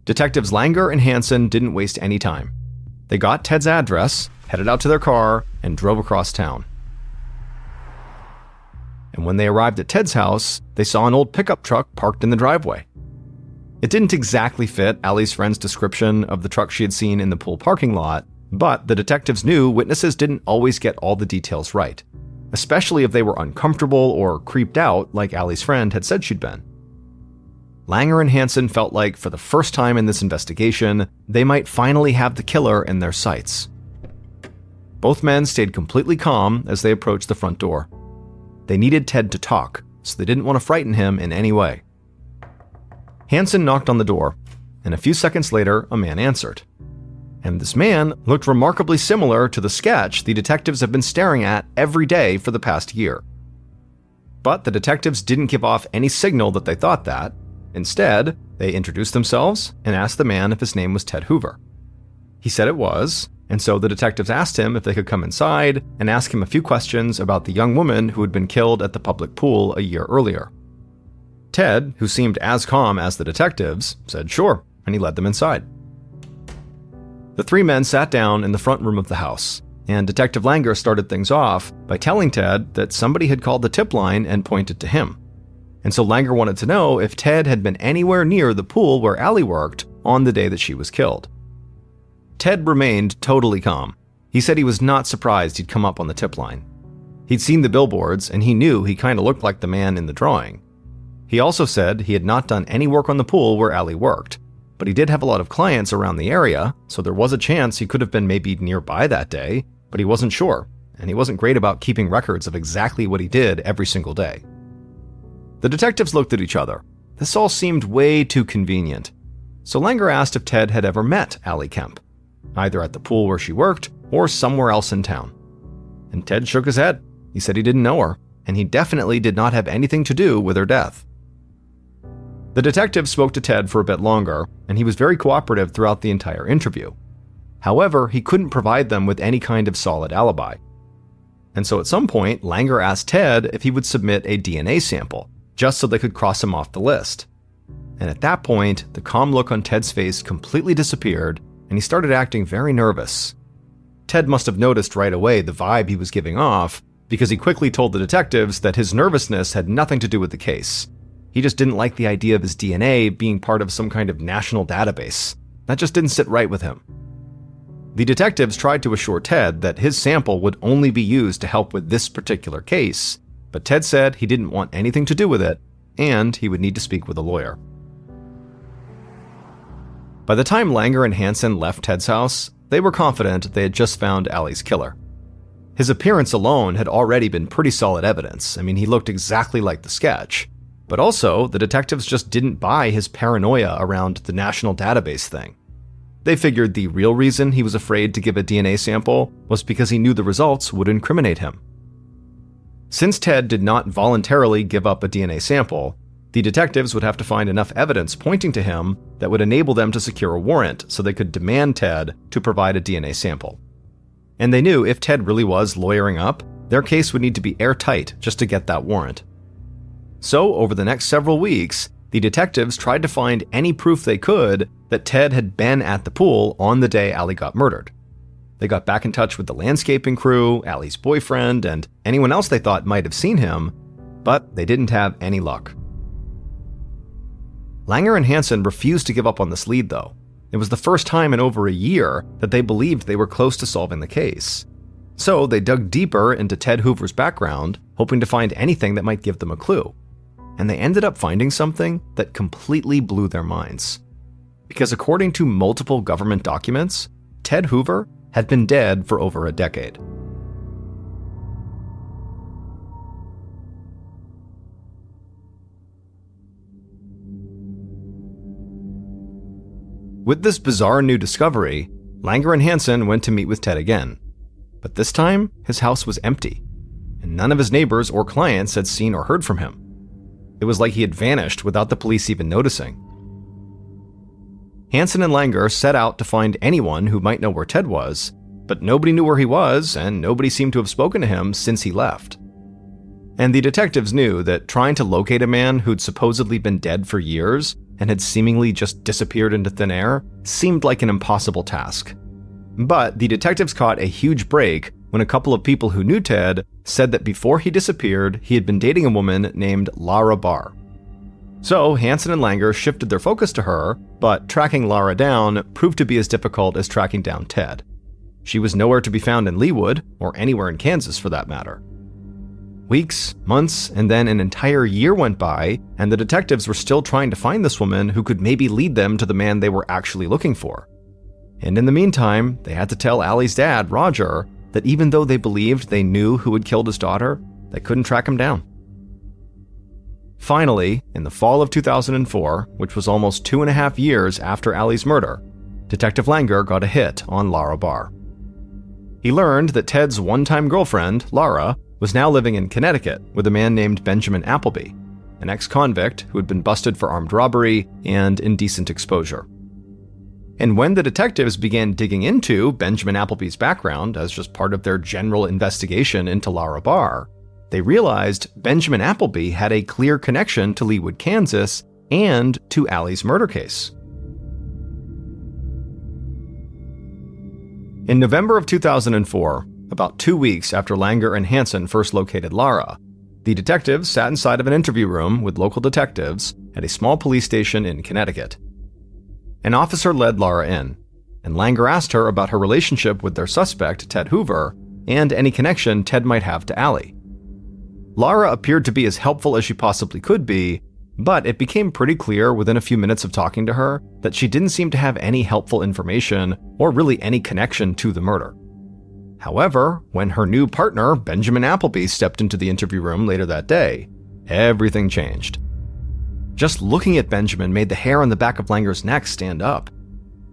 Detectives Langer and Hansen didn't waste any time. They got Ted's address, headed out to their car, and drove across town. And when they arrived at Ted's house, they saw an old pickup truck parked in the driveway. It didn't exactly fit Allie's friend's description of the truck she had seen in the pool parking lot, but the detectives knew witnesses didn't always get all the details right, especially if they were uncomfortable or creeped out like Allie's friend had said she'd been. Langer and Hansen felt like, for the first time in this investigation, they might finally have the killer in their sights. Both men stayed completely calm as they approached the front door. They needed Ted to talk, so they didn't want to frighten him in any way. Hansen knocked on the door, and a few seconds later, a man answered. And this man looked remarkably similar to the sketch the detectives have been staring at every day for the past year. But the detectives didn't give off any signal that they thought that. Instead, they introduced themselves and asked the man if his name was Ted Hoover. He said it was, and so the detectives asked him if they could come inside and ask him a few questions about the young woman who had been killed at the public pool a year earlier. Ted, who seemed as calm as the detectives, said sure, and he led them inside. The 3 men sat down in the front room of the house, and Detective Langer started things off by telling Ted that somebody had called the tip line and pointed to him. And so Langer wanted to know if Ted had been anywhere near the pool where Allie worked on the day that she was killed. Ted remained totally calm. He said he was not surprised he'd come up on the tip line. He'd seen the billboards, and he knew he kind of looked like the man in the drawing. He also said he had not done any work on the pool where Allie worked, but he did have a lot of clients around the area, so there was a chance he could have been maybe nearby that day, but he wasn't sure, and he wasn't great about keeping records of exactly what he did every single day. The detectives looked at each other. This all seemed way too convenient. So Langer asked if Ted had ever met Allie Kemp, either at the pool where she worked or somewhere else in town. And Ted shook his head. He said he didn't know her, and he definitely did not have anything to do with her death. The detective spoke to Ted for a bit longer, and he was very cooperative throughout the entire interview. However, he couldn't provide them with any kind of solid alibi. And so at some point, Langer asked Ted if he would submit a DNA sample, just so they could cross him off the list. And at that point, the calm look on Ted's face completely disappeared, and he started acting very nervous. Ted must have noticed right away the vibe he was giving off, because he quickly told the detectives that his nervousness had nothing to do with the case. He just didn't like the idea of his DNA being part of some kind of national database. That just didn't sit right with him. The detectives tried to assure Ted that his sample would only be used to help with this particular case, but Ted said he didn't want anything to do with it, and he would need to speak with a lawyer. By the time Langer and Hansen left Ted's house, they were confident they had just found Allie's killer. His appearance alone had already been pretty solid evidence. I mean, he looked exactly like the sketch. But also, the detectives just didn't buy his paranoia around the national database thing. They figured the real reason he was afraid to give a DNA sample was because he knew the results would incriminate him. Since Ted did not voluntarily give up a DNA sample, the detectives would have to find enough evidence pointing to him that would enable them to secure a warrant so they could demand Ted to provide a DNA sample. And they knew if Ted really was lawyering up, their case would need to be airtight just to get that warrant. So, over the next several weeks, the detectives tried to find any proof they could that Ted had been at the pool on the day Allie got murdered. They got back in touch with the landscaping crew, Allie's boyfriend, and anyone else they thought might have seen him, but they didn't have any luck. Langer and Hansen refused to give up on this lead, though. It was the first time in over a year that they believed they were close to solving the case. So they dug deeper into Ted Hoover's background, hoping to find anything that might give them a clue. And they ended up finding something that completely blew their minds. Because according to multiple government documents, Ted Hoover had been dead for over a decade. With this bizarre new discovery, Langer and Hansen went to meet with Ted again. But this time, his house was empty, and none of his neighbors or clients had seen or heard from him. It was like he had vanished without the police even noticing. Hansen and Langer set out to find anyone who might know where Ted was, but nobody knew where he was, and nobody seemed to have spoken to him since he left. And the detectives knew that trying to locate a man who'd supposedly been dead for years and had seemingly just disappeared into thin air seemed like an impossible task. But the detectives caught a huge break when a couple of people who knew Ted said that before he disappeared, he had been dating a woman named Lara Barr. So Hansen and Langer shifted their focus to her, but tracking Lara down proved to be as difficult as tracking down Ted. She was nowhere to be found in Leawood, or anywhere in Kansas for that matter. Weeks, months, and then an entire year went by, and the detectives were still trying to find this woman who could maybe lead them to the man they were actually looking for. And in the meantime, they had to tell Allie's dad, Roger, that even though they believed they knew who had killed his daughter, they couldn't track him down. Finally, in the fall of 2004, which was almost 2.5 years after Allie's murder, Detective Langer got a hit on Lara Barr. He learned that Ted's one-time girlfriend, Lara, was now living in Connecticut with a man named Benjamin Appleby, an ex-convict who had been busted for armed robbery and indecent exposure. And when the detectives began digging into Benjamin Appleby's background as just part of their general investigation into Lara Barr, they realized Benjamin Appleby had a clear connection to Leawood, Kansas, and to Allie's murder case. In November of 2004, about 2 weeks after Langer and Hansen first located Lara, the detectives sat inside of an interview room with local detectives at a small police station in Connecticut. An officer led Lara in, and Langer asked her about her relationship with their suspect, Ted Hoover, and any connection Ted might have to Allie. Lara appeared to be as helpful as she possibly could be, but it became pretty clear within a few minutes of talking to her that she didn't seem to have any helpful information or really any connection to the murder. However, when her new partner, Benjamin Appleby, stepped into the interview room later that day, everything changed. Just looking at Benjamin made the hair on the back of Langer's neck stand up.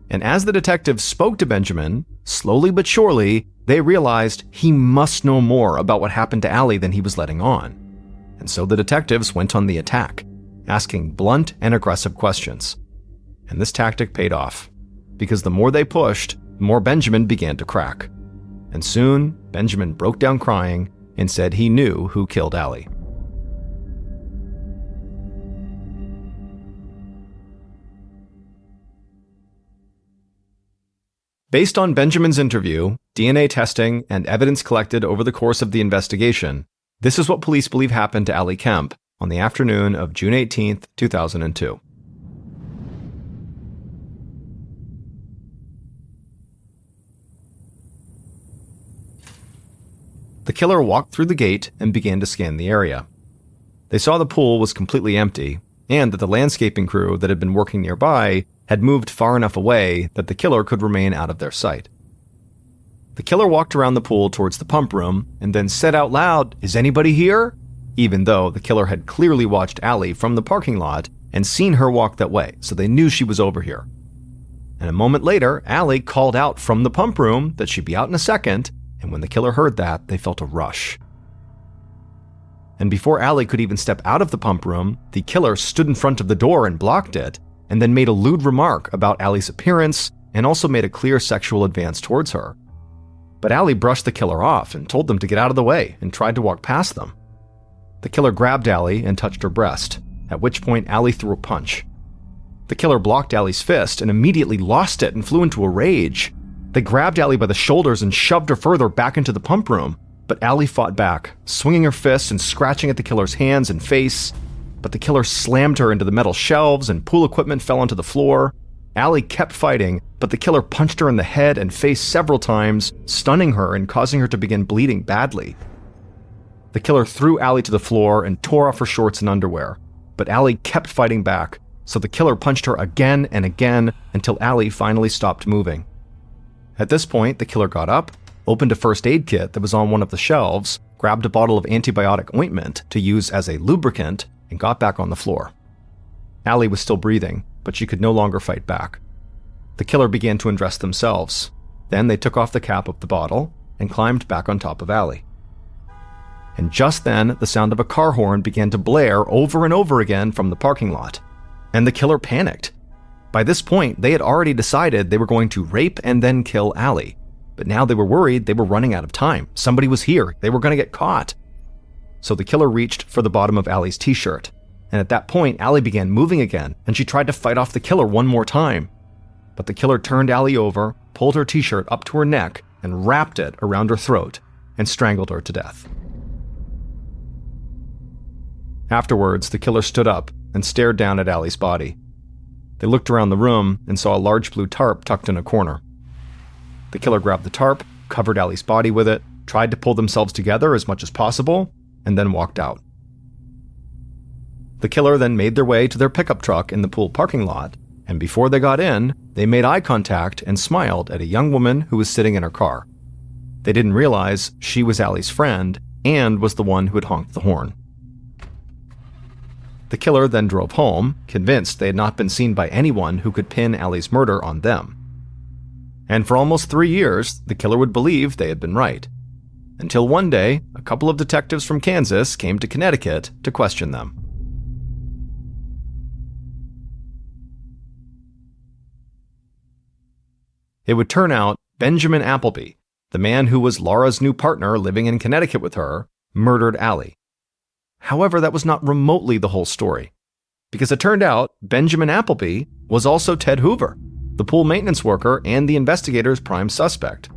And as the detectives spoke to Benjamin, slowly but surely, they realized he must know more about what happened to Allie than he was letting on. And so the detectives went on the attack, asking blunt and aggressive questions. And this tactic paid off, because the more they pushed, the more Benjamin began to crack. And soon, Benjamin broke down crying and said he knew who killed Allie. Based on Benjamin's interview, DNA testing, and evidence collected over the course of the investigation, this is what police believe happened to Allie Kemp on the afternoon of June 18, 2002. The killer walked through the gate and began to scan the area. They saw the pool was completely empty, and that the landscaping crew that had been working nearby had moved far enough away that the killer could remain out of their sight. The killer walked around the pool towards the pump room and then said out loud, "Is anybody here?" Even though the killer had clearly watched Allie from the parking lot and seen her walk that way, so they knew she was over here. And a moment later, Allie called out from the pump room that she'd be out in a second, and when the killer heard that, they felt a rush. And before Allie could even step out of the pump room, the killer stood in front of the door and blocked it, and then made a lewd remark about Allie's appearance and also made a clear sexual advance towards her. But Allie brushed the killer off and told them to get out of the way and tried to walk past them. The killer grabbed Allie and touched her breast, at which point Allie threw a punch. The killer blocked Allie's fist and immediately lost it and flew into a rage. They grabbed Allie by the shoulders and shoved her further back into the pump room, but Allie fought back, swinging her fists and scratching at the killer's hands and face. But the killer slammed her into the metal shelves and pool equipment fell onto the floor. Allie kept fighting, but the killer punched her in the head and face several times, stunning her and causing her to begin bleeding badly. The killer threw Allie to the floor and tore off her shorts and underwear, but Allie kept fighting back, so the killer punched her again and again until Allie finally stopped moving. At this point, the killer got up, opened a first aid kit that was on one of the shelves, grabbed a bottle of antibiotic ointment to use as a lubricant, and got back on the floor. Allie was still breathing, but she could no longer fight back. The killer began to undress themselves. Then they took off the cap of the bottle and climbed back on top of Allie. And just then, the sound of a car horn began to blare over and over again from the parking lot, and the killer panicked. By this point, they had already decided they were going to rape and then kill Allie, but now they were worried they were running out of time. Somebody was here. They were going to get caught. So the killer reached for the bottom of Allie's t-shirt, and at that point, Allie began moving again, and she tried to fight off the killer one more time. But the killer turned Allie over, pulled her t-shirt up to her neck, and wrapped it around her throat, and strangled her to death. Afterwards, the killer stood up and stared down at Allie's body. They looked around the room and saw a large blue tarp tucked in a corner. The killer grabbed the tarp, covered Allie's body with it, tried to pull themselves together as much as possible, and then walked out. The killer then made their way to their pickup truck in the pool parking lot, and before they got in, they made eye contact and smiled at a young woman who was sitting in her car. They didn't realize she was Allie's friend and was the one who had honked the horn. The killer then drove home, convinced they had not been seen by anyone who could pin Allie's murder on them. And for almost 3 years, the killer would believe they had been right. Until one day, a couple of detectives from Kansas came to Connecticut to question them. It would turn out Benjamin Appleby, the man who was Laura's new partner living in Connecticut with her, murdered Allie. However, that was not remotely the whole story, because it turned out Benjamin Appleby was also Ted Hoover, the pool maintenance worker and the investigator's prime suspect.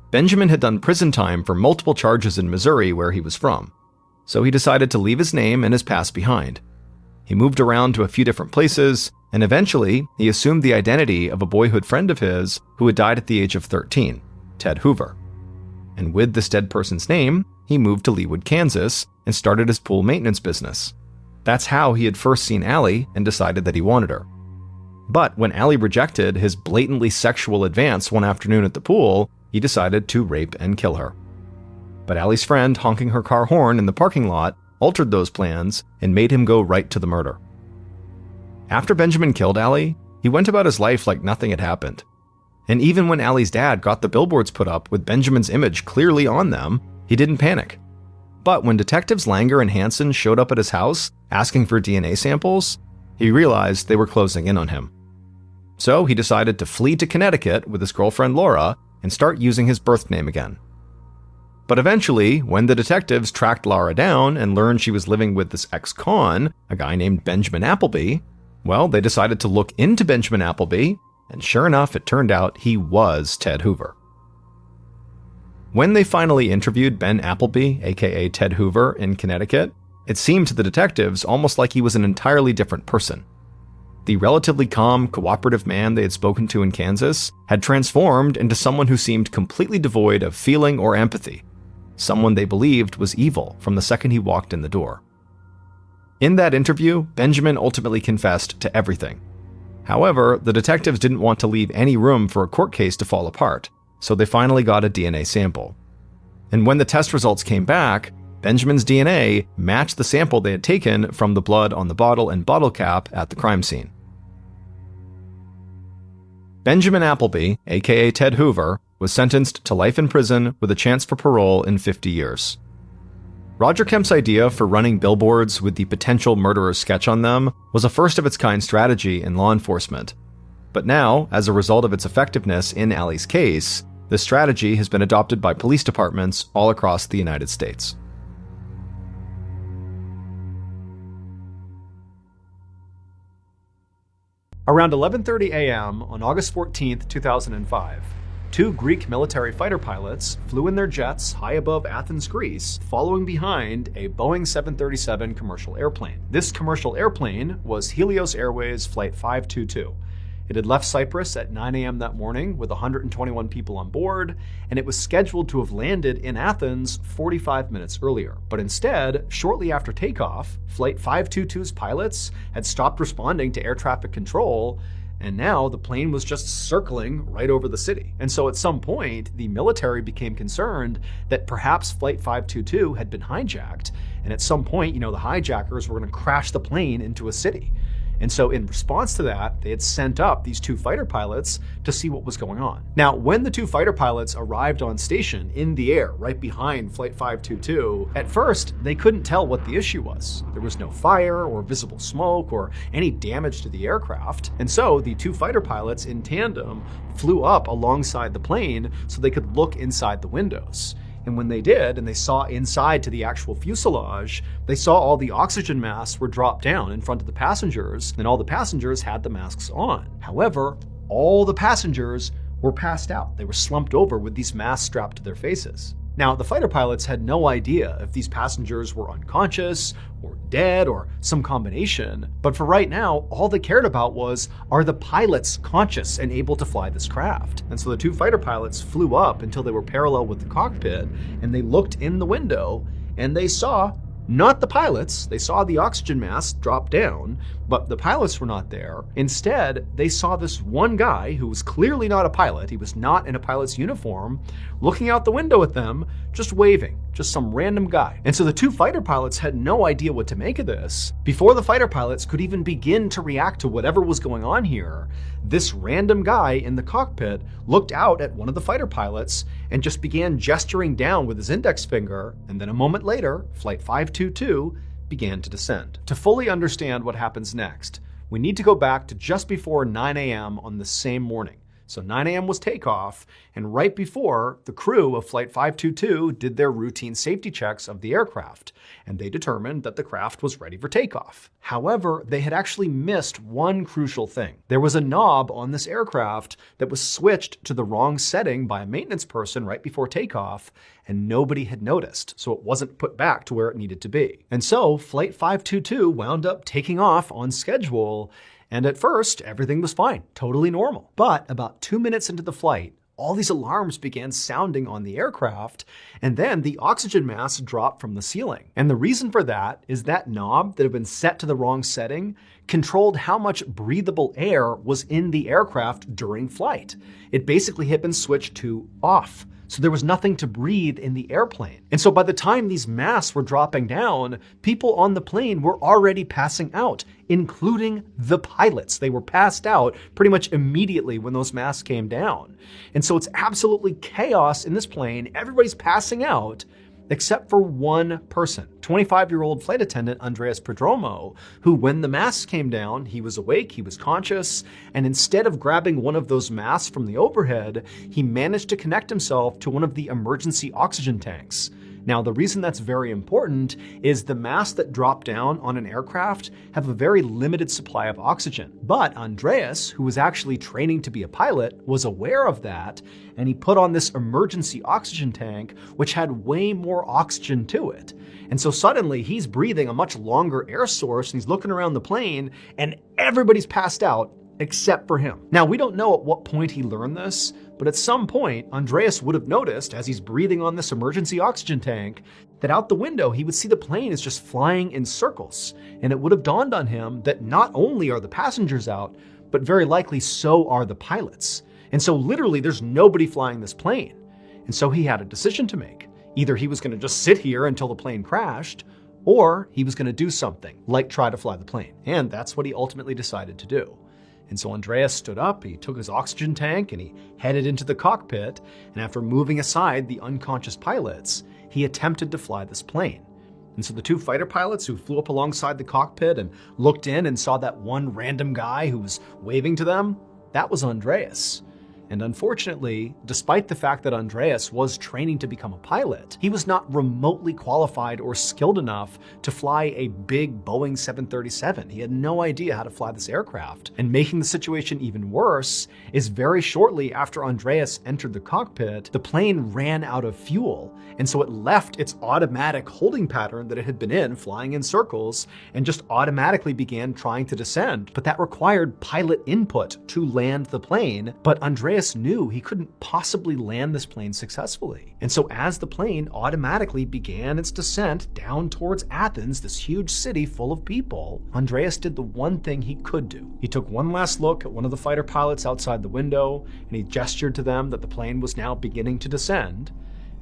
Benjamin had done prison time for multiple charges in Missouri where he was from, so he decided to leave his name and his past behind. He moved around to a few different places, and eventually he assumed the identity of a boyhood friend of his who had died at the age of 13, Ted Hoover. And with this dead person's name, he moved to Leawood, Kansas, and started his pool maintenance business. That's how he had first seen Allie and decided that he wanted her. But when Allie rejected his blatantly sexual advance one afternoon at the pool, he decided to rape and kill her. But Allie's friend honking her car horn in the parking lot altered those plans and made him go right to the murder. After Benjamin killed Allie, he went about his life like nothing had happened. And even when Allie's dad got the billboards put up with Benjamin's image clearly on them, he didn't panic. But when detectives Langer and Hansen showed up at his house asking for DNA samples, he realized they were closing in on him. So he decided to flee to Connecticut with his girlfriend Laura and start using his birth name again. But eventually, when the detectives tracked Laura down and learned she was living with this ex-con, a guy named Benjamin Appleby, well, they decided to look into Benjamin Appleby, and sure enough, it turned out he was Ted Hoover. When they finally interviewed Ben Appleby, aka Ted Hoover, in Connecticut, it seemed to the detectives almost like he was an entirely different person. The relatively calm, cooperative man they had spoken to in Kansas had transformed into someone who seemed completely devoid of feeling or empathy, someone they believed was evil from the second he walked in the door. In that interview, Benjamin ultimately confessed to everything. However, the detectives didn't want to leave any room for a court case to fall apart, so they finally got a DNA sample. And when the test results came back, Benjamin's DNA matched the sample they had taken from the blood on the bottle and bottle cap at the crime scene. Benjamin Appleby, aka Ted Hoover, was sentenced to life in prison with a chance for parole in 50 years. Roger Kemp's idea for running billboards with the potential murderer's sketch on them was a first-of-its-kind strategy in law enforcement. But now, as a result of its effectiveness in Allie's case, this strategy has been adopted by police departments all across the United States. Around 11:30 a.m. on August 14, 2005, two Greek military fighter pilots flew in their jets high above Athens, Greece, following behind a Boeing 737 commercial airplane. This commercial airplane was Helios Airways Flight 522. It had left Cyprus at 9 a.m. that morning with 121 people on board, and it was scheduled to have landed in Athens 45 minutes earlier. But instead, shortly after takeoff, Flight 522's pilots had stopped responding to air traffic control, and now the plane was just circling right over the city. And so at some point, the military became concerned that perhaps Flight 522 had been hijacked, and at some point, the hijackers were going to crash the plane into a city. And so in response to that, they had sent up these two fighter pilots to see what was going on. Now, when the two fighter pilots arrived on station in the air right behind Flight 522, at first, they couldn't tell what the issue was. There was no fire or visible smoke or any damage to the aircraft. And so the two fighter pilots in tandem flew up alongside the plane so they could look inside the windows. And when they did, and they saw inside to the actual fuselage, they saw all the oxygen masks were dropped down in front of the passengers, and all the passengers had the masks on. However, all the passengers were passed out. They were slumped over with these masks strapped to their faces. Now, the fighter pilots had no idea if these passengers were unconscious or dead or some combination, but for right now, all they cared about was, are the pilots conscious and able to fly this craft? And so the two fighter pilots flew up until they were parallel with the cockpit, and they looked in the window, and they saw not the pilots. They saw the oxygen mask drop down, but the pilots were not there. Instead, they saw this one guy who was clearly not a pilot. He was not in a pilot's uniform, looking out the window at them, just waving, just some random guy. And so the two fighter pilots had no idea what to make of this. Before the fighter pilots could even begin to react to whatever was going on here, this random guy in the cockpit looked out at one of the fighter pilots and just began gesturing down with his index finger, and then a moment later, Flight 522 began to descend. To fully understand what happens next, we need to go back to just before 9 a.m. on the same morning. So 9 a.m. was takeoff, and right before, the crew of Flight 522 did their routine safety checks of the aircraft, and they determined that the craft was ready for takeoff. However, they had actually missed one crucial thing. There was a knob on this aircraft that was switched to the wrong setting by a maintenance person right before takeoff, and nobody had noticed, so it wasn't put back to where it needed to be. And so Flight 522 wound up taking off on schedule, and at first, everything was fine, totally normal. But about 2 minutes into the flight, all these alarms began sounding on the aircraft, and then the oxygen mask dropped from the ceiling. And the reason for that is that knob that had been set to the wrong setting controlled how much breathable air was in the aircraft during flight. It basically had been switched to off. So there was nothing to breathe in the airplane. And so by the time these masks were dropping down, people on the plane were already passing out, including the pilots. They were passed out pretty much immediately when those masks came down. And so it's absolutely chaos in this plane. Everybody's passing out, except for one person, 25-year-old flight attendant Andreas Prodromo, who, when the masks came down, he was awake, he was conscious, and instead of grabbing one of those masks from the overhead, he managed to connect himself to one of the emergency oxygen tanks. Now, the reason that's very important is the masks that drop down on an aircraft have a very limited supply of oxygen. But Andreas, who was actually training to be a pilot, was aware of that, and he put on this emergency oxygen tank, which had way more oxygen to it. And so suddenly he's breathing a much longer air source, and he's looking around the plane, and everybody's passed out except for him. Now, we don't know at what point he learned this, but at some point, Andreas would have noticed, as he's breathing on this emergency oxygen tank, that out the window he would see the plane is just flying in circles. And it would have dawned on him that not only are the passengers out, but very likely so are the pilots. And so literally there's nobody flying this plane. And so he had a decision to make. Either he was going to just sit here until the plane crashed, or he was going to do something, like try to fly the plane. And that's what he ultimately decided to do. And so Andreas stood up, he took his oxygen tank, and he headed into the cockpit, and after moving aside the unconscious pilots, he attempted to fly this plane. And so the two fighter pilots who flew up alongside the cockpit and looked in and saw that one random guy who was waving to them, that was Andreas. And unfortunately, despite the fact that Andreas was training to become a pilot, he was not remotely qualified or skilled enough to fly a big Boeing 737. He had no idea how to fly this aircraft. And making the situation even worse is very shortly after Andreas entered the cockpit, the plane ran out of fuel. And so it left its automatic holding pattern that it had been in, flying in circles, and just automatically began trying to descend. But that required pilot input to land the plane. But Andreas knew he couldn't possibly land this plane successfully. And so as the plane automatically began its descent down towards Athens, this huge city full of people, Andreas did the one thing he could do. He took one last look at one of the fighter pilots outside the window, and he gestured to them that the plane was now beginning to descend.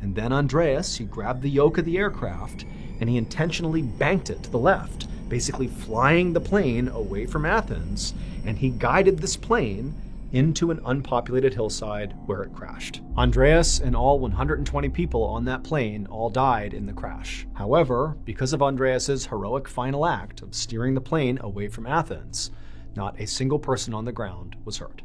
And then Andreas, he grabbed the yoke of the aircraft, and he intentionally banked it to the left, basically flying the plane away from Athens, and he guided this plane into an unpopulated hillside where it crashed. Andreas and all 120 people on that plane all died in the crash. However, because of Andreas's heroic final act of steering the plane away from Athens, not a single person on the ground was hurt.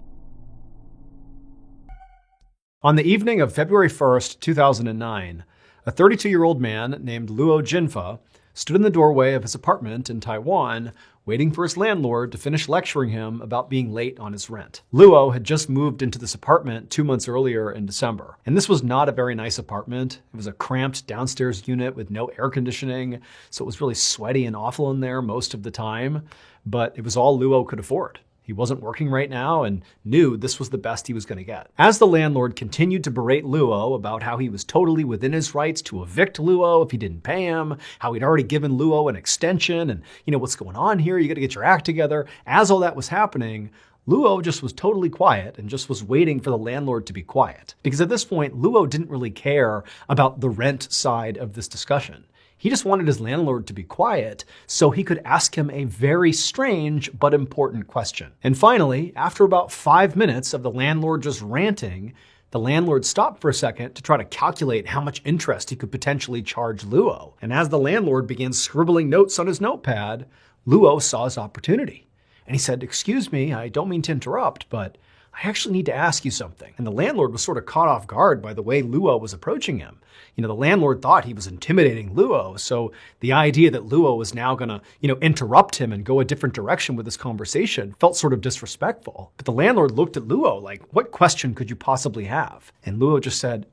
On the evening of February 1st, 2009, a 32-year-old man named Luo Jinfa stood in the doorway of his apartment in Taiwan, waiting for his landlord to finish lecturing him about being late on his rent. Luo had just moved into this apartment 2 months earlier in December. And this was not a very nice apartment. It was a cramped downstairs unit with no air conditioning, so it was really sweaty and awful in there most of the time. But it was all Luo could afford. He wasn't working right now and knew this was the best he was going to get. As the landlord continued to berate Luo about how he was totally within his rights to evict Luo if he didn't pay him, how he'd already given Luo an extension, and what's going on here, you got to get your act together. As all that was happening, Luo just was totally quiet and just was waiting for the landlord to be quiet. Because at this point, Luo didn't really care about the rent side of this discussion. He just wanted his landlord to be quiet so he could ask him a very strange but important question. And finally, after about 5 minutes of the landlord just ranting, the landlord stopped for a second to try to calculate how much interest he could potentially charge Luo. And as the landlord began scribbling notes on his notepad, Luo saw his opportunity. And he said, "Excuse me, I don't mean to interrupt, but I actually need to ask you something." And the landlord was sort of caught off guard by the way Luo was approaching him. The landlord thought he was intimidating Luo, so the idea that Luo was now gonna, interrupt him and go a different direction with this conversation felt sort of disrespectful. But the landlord looked at Luo like, "What question could you possibly have?" And Luo just said,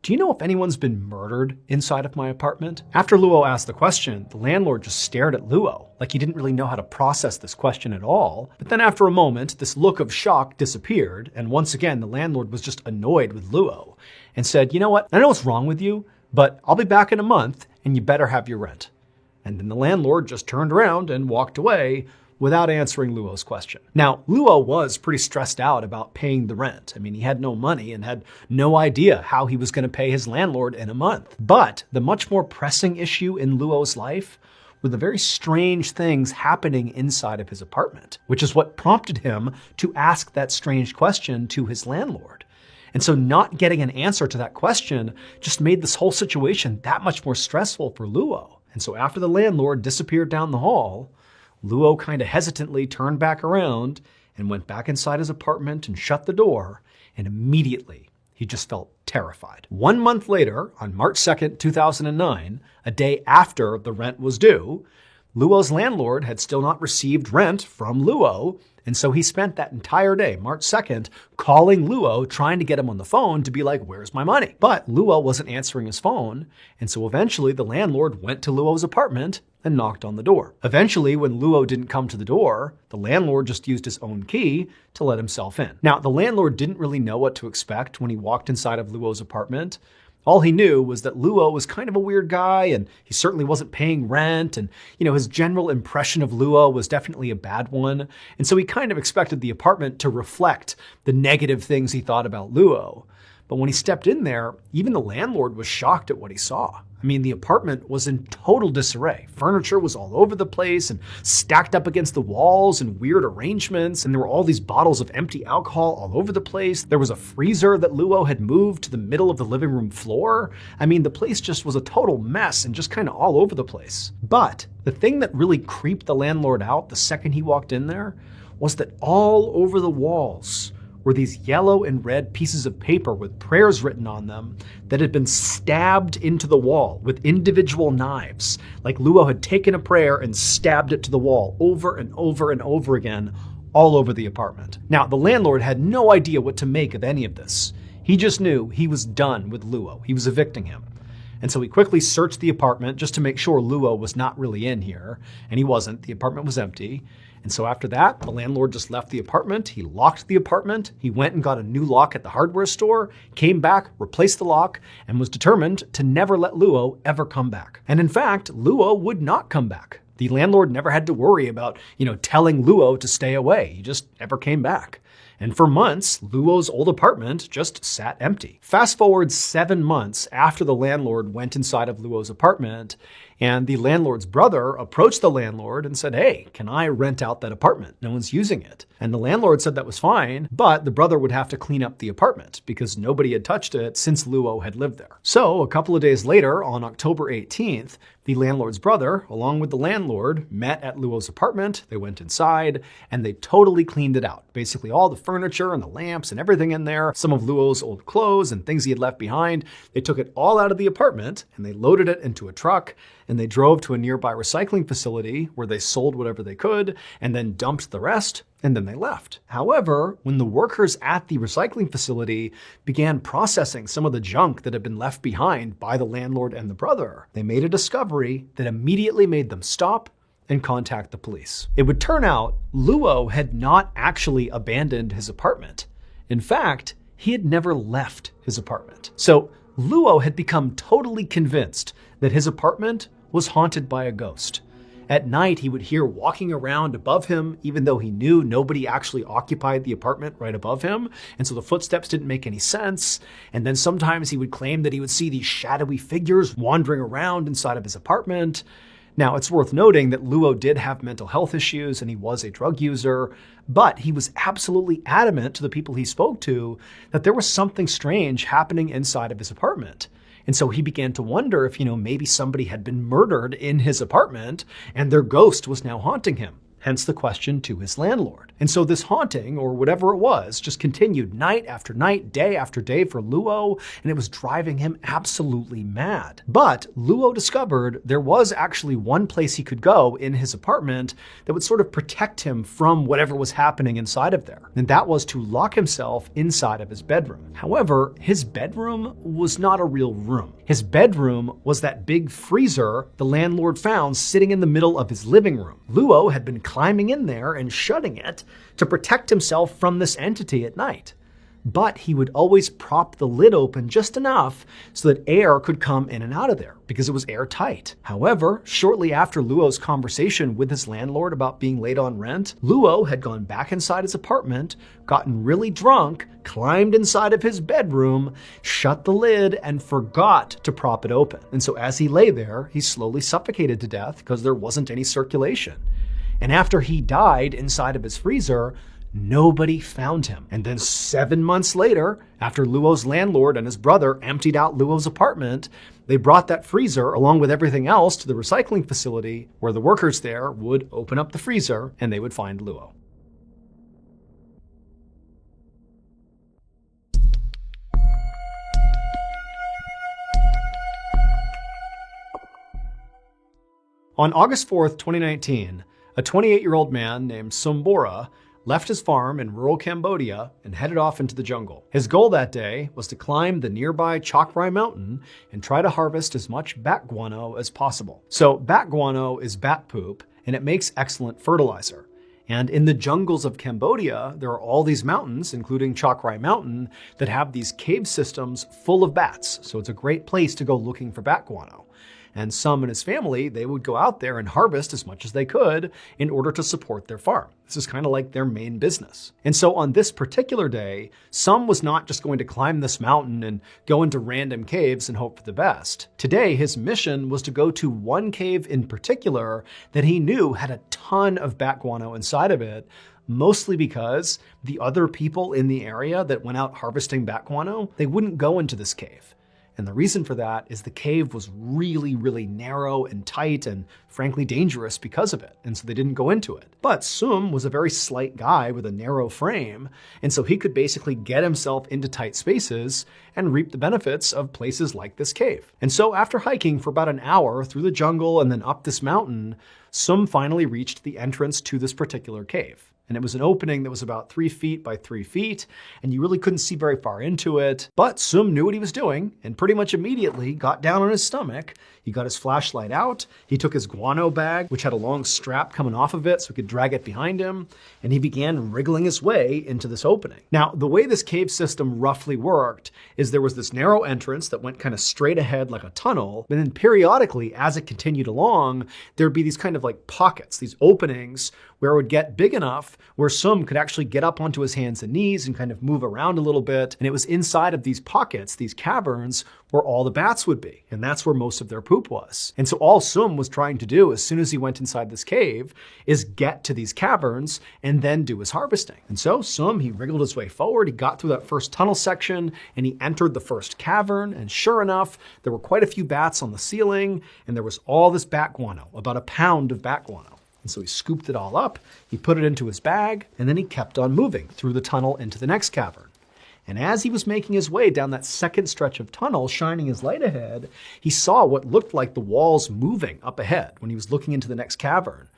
"Do you know if anyone's been murdered inside of my apartment?" After Luo asked the question, the landlord just stared at Luo like he didn't really know how to process this question at all. But then after a moment, this look of shock disappeared, and once again, the landlord was just annoyed with Luo and said, "You know what? I know what's wrong with you, but I'll be back in a month and you better have your rent." And then the landlord just turned around and walked away without answering Luo's question. Now, Luo was pretty stressed out about paying the rent. He had no money and had no idea how he was going to pay his landlord in a month. But the much more pressing issue in Luo's life were the very strange things happening inside of his apartment, which is what prompted him to ask that strange question to his landlord. And so not getting an answer to that question just made this whole situation that much more stressful for Luo. And so after the landlord disappeared down the hall, Luo kind of hesitantly turned back around and went back inside his apartment and shut the door, and immediately He just felt terrified. 1 month later, on March 2nd, 2009, a day after the rent was due, Luo's landlord had still not received rent from Luo, and so he spent that entire day, March 2nd, calling Luo, trying to get him on the phone to be like, where's my money? But Luo wasn't answering his phone, and so eventually the landlord went to Luo's apartment and knocked on the door. Eventually, when Luo didn't come to the door, the landlord just used his own key to let himself in. Now, the landlord didn't really know what to expect when he walked inside of Luo's apartment. All he knew was that Luo was kind of a weird guy, and he certainly wasn't paying rent, and his general impression of Luo was definitely a bad one, and so he kind of expected the apartment to reflect the negative things he thought about Luo. But when he stepped in there, even the landlord was shocked at what he saw. I mean, the apartment was in total disarray. Furniture was all over the place and stacked up against the walls in weird arrangements, and there were all these bottles of empty alcohol all over the place. There was a freezer that Luo had moved to the middle of the living room floor. I mean, the place just was a total mess and just kind of all over the place. But the thing that really creeped the landlord out the second he walked in there was that all over the walls were these yellow and red pieces of paper with prayers written on them that had been stabbed into the wall with individual knives. Like Luo had taken a prayer and stabbed it to the wall over and over and over again, all over the apartment. Now, the landlord had no idea what to make of any of this. He just knew he was done with Luo. He was evicting him. And so he quickly searched the apartment just to make sure Luo was not really in here. And he wasn't. The apartment was empty. And so after that, the landlord just left the apartment. He locked the apartment. He went and got a new lock at the hardware store, came back, replaced the lock, and was determined to never let Luo ever come back. And in fact, Luo would not come back. The landlord never had to worry about, telling Luo to stay away. He just never came back. And for months, Luo's old apartment just sat empty. Fast forward 7 months after the landlord went inside of Luo's apartment, and the landlord's brother approached the landlord and said, hey, can I rent out that apartment? No one's using it. And the landlord said that was fine, but the brother would have to clean up the apartment because nobody had touched it since Luo had lived there. So a couple of days later, on October 18th, the landlord's brother, along with the landlord, met at Luo's apartment. They went inside and they totally cleaned it out. Basically all the furniture and the lamps and everything in there, some of Luo's old clothes and things he had left behind. They took it all out of the apartment and they loaded it into a truck and they drove to a nearby recycling facility where they sold whatever they could and then dumped the rest, and then they left. However, when the workers at the recycling facility began processing some of the junk that had been left behind by the landlord and the brother, they made a discovery that immediately made them stop and contact the police. It would turn out Luo had not actually abandoned his apartment. In fact, he had never left his apartment. So Luo had become totally convinced that his apartment was haunted by a ghost. At night, he would hear walking around above him, even though he knew nobody actually occupied the apartment right above him. And so the footsteps didn't make any sense. And then sometimes he would claim that he would see these shadowy figures wandering around inside of his apartment. Now, it's worth noting that Luo did have mental health issues and he was a drug user, but he was absolutely adamant to the people he spoke to that there was something strange happening inside of his apartment. And so he began to wonder if, maybe somebody had been murdered in his apartment and their ghost was now haunting him. Hence the question to his landlord. And so this haunting, or whatever it was, just continued night after night, day after day for Luo, and it was driving him absolutely mad. But Luo discovered there was actually one place he could go in his apartment that would sort of protect him from whatever was happening inside of there. And that was to lock himself inside of his bedroom. However, his bedroom was not a real room. His bedroom was that big freezer the landlord found sitting in the middle of his living room. Luo had been climbing in there and shutting it to protect himself from this entity at night. But he would always prop the lid open just enough so that air could come in and out of there because it was airtight. However, shortly after Luo's conversation with his landlord about being late on rent, Luo had gone back inside his apartment, gotten really drunk, climbed inside of his bedroom, shut the lid, and forgot to prop it open. And so as he lay there, he slowly suffocated to death because there wasn't any circulation. And after he died inside of his freezer, nobody found him. And then 7 months later, after Luo's landlord and his brother emptied out Luo's apartment, they brought that freezer along with everything else to the recycling facility where the workers there would open up the freezer and they would find Luo. On August 4th, 2019, a 28-year-old man named Sombora left his farm in rural Cambodia and headed off into the jungle. His goal that day was to climb the nearby Chakrai mountain and try to harvest as much bat guano as possible. So bat guano is bat poop, and it makes excellent fertilizer. And in the jungles of Cambodia, there are all these mountains, including Chakrai Mountain, that have these cave systems full of bats. So it's a great place to go looking for bat guano. And Sum and his family, they would go out there and harvest as much as they could in order to support their farm. This is kind of like their main business. And so on this particular day, Sum was not just going to climb this mountain and go into random caves and hope for the best. Today, his mission was to go to one cave in particular that he knew had a ton of bat guano inside of it, mostly because the other people in the area that went out harvesting bat guano, they wouldn't go into this cave. And the reason for that is the cave was really, really narrow and tight and frankly dangerous because of it. And so they didn't go into it. But Sum was a very slight guy with a narrow frame. And so he could basically get himself into tight spaces and reap the benefits of places like this cave. And so after hiking for about an hour through the jungle and then up this mountain, Sum finally reached the entrance to this particular cave. And it was an opening that was about 3 feet by 3 feet, and you really couldn't see very far into it. But Sum knew what he was doing, and pretty much immediately got down on his stomach. He got his flashlight out, he took his guano bag, which had a long strap coming off of it so he could drag it behind him, and he began wriggling his way into this opening. Now, the way this cave system roughly worked is there was this narrow entrance that went kind of straight ahead like a tunnel, and then periodically, as it continued along, there'd be these kind of like pockets, these openings, where it would get big enough where Sum could actually get up onto his hands and knees and kind of move around a little bit. And it was inside of these pockets, these caverns, where all the bats would be. And that's where most of their poop was. And so all Sum was trying to do as soon as he went inside this cave is get to these caverns and then do his harvesting. And so Sum, he wriggled his way forward, he got through that first tunnel section, and he entered the first cavern. And sure enough, there were quite a few bats on the ceiling, and there was all this bat guano, about a pound of bat guano. And so he scooped it all up, he put it into his bag, and then he kept on moving through the tunnel into the next cavern. And as he was making his way down that second stretch of tunnel, shining his light ahead, he saw what looked like the walls moving up ahead when he was looking into the next cavern.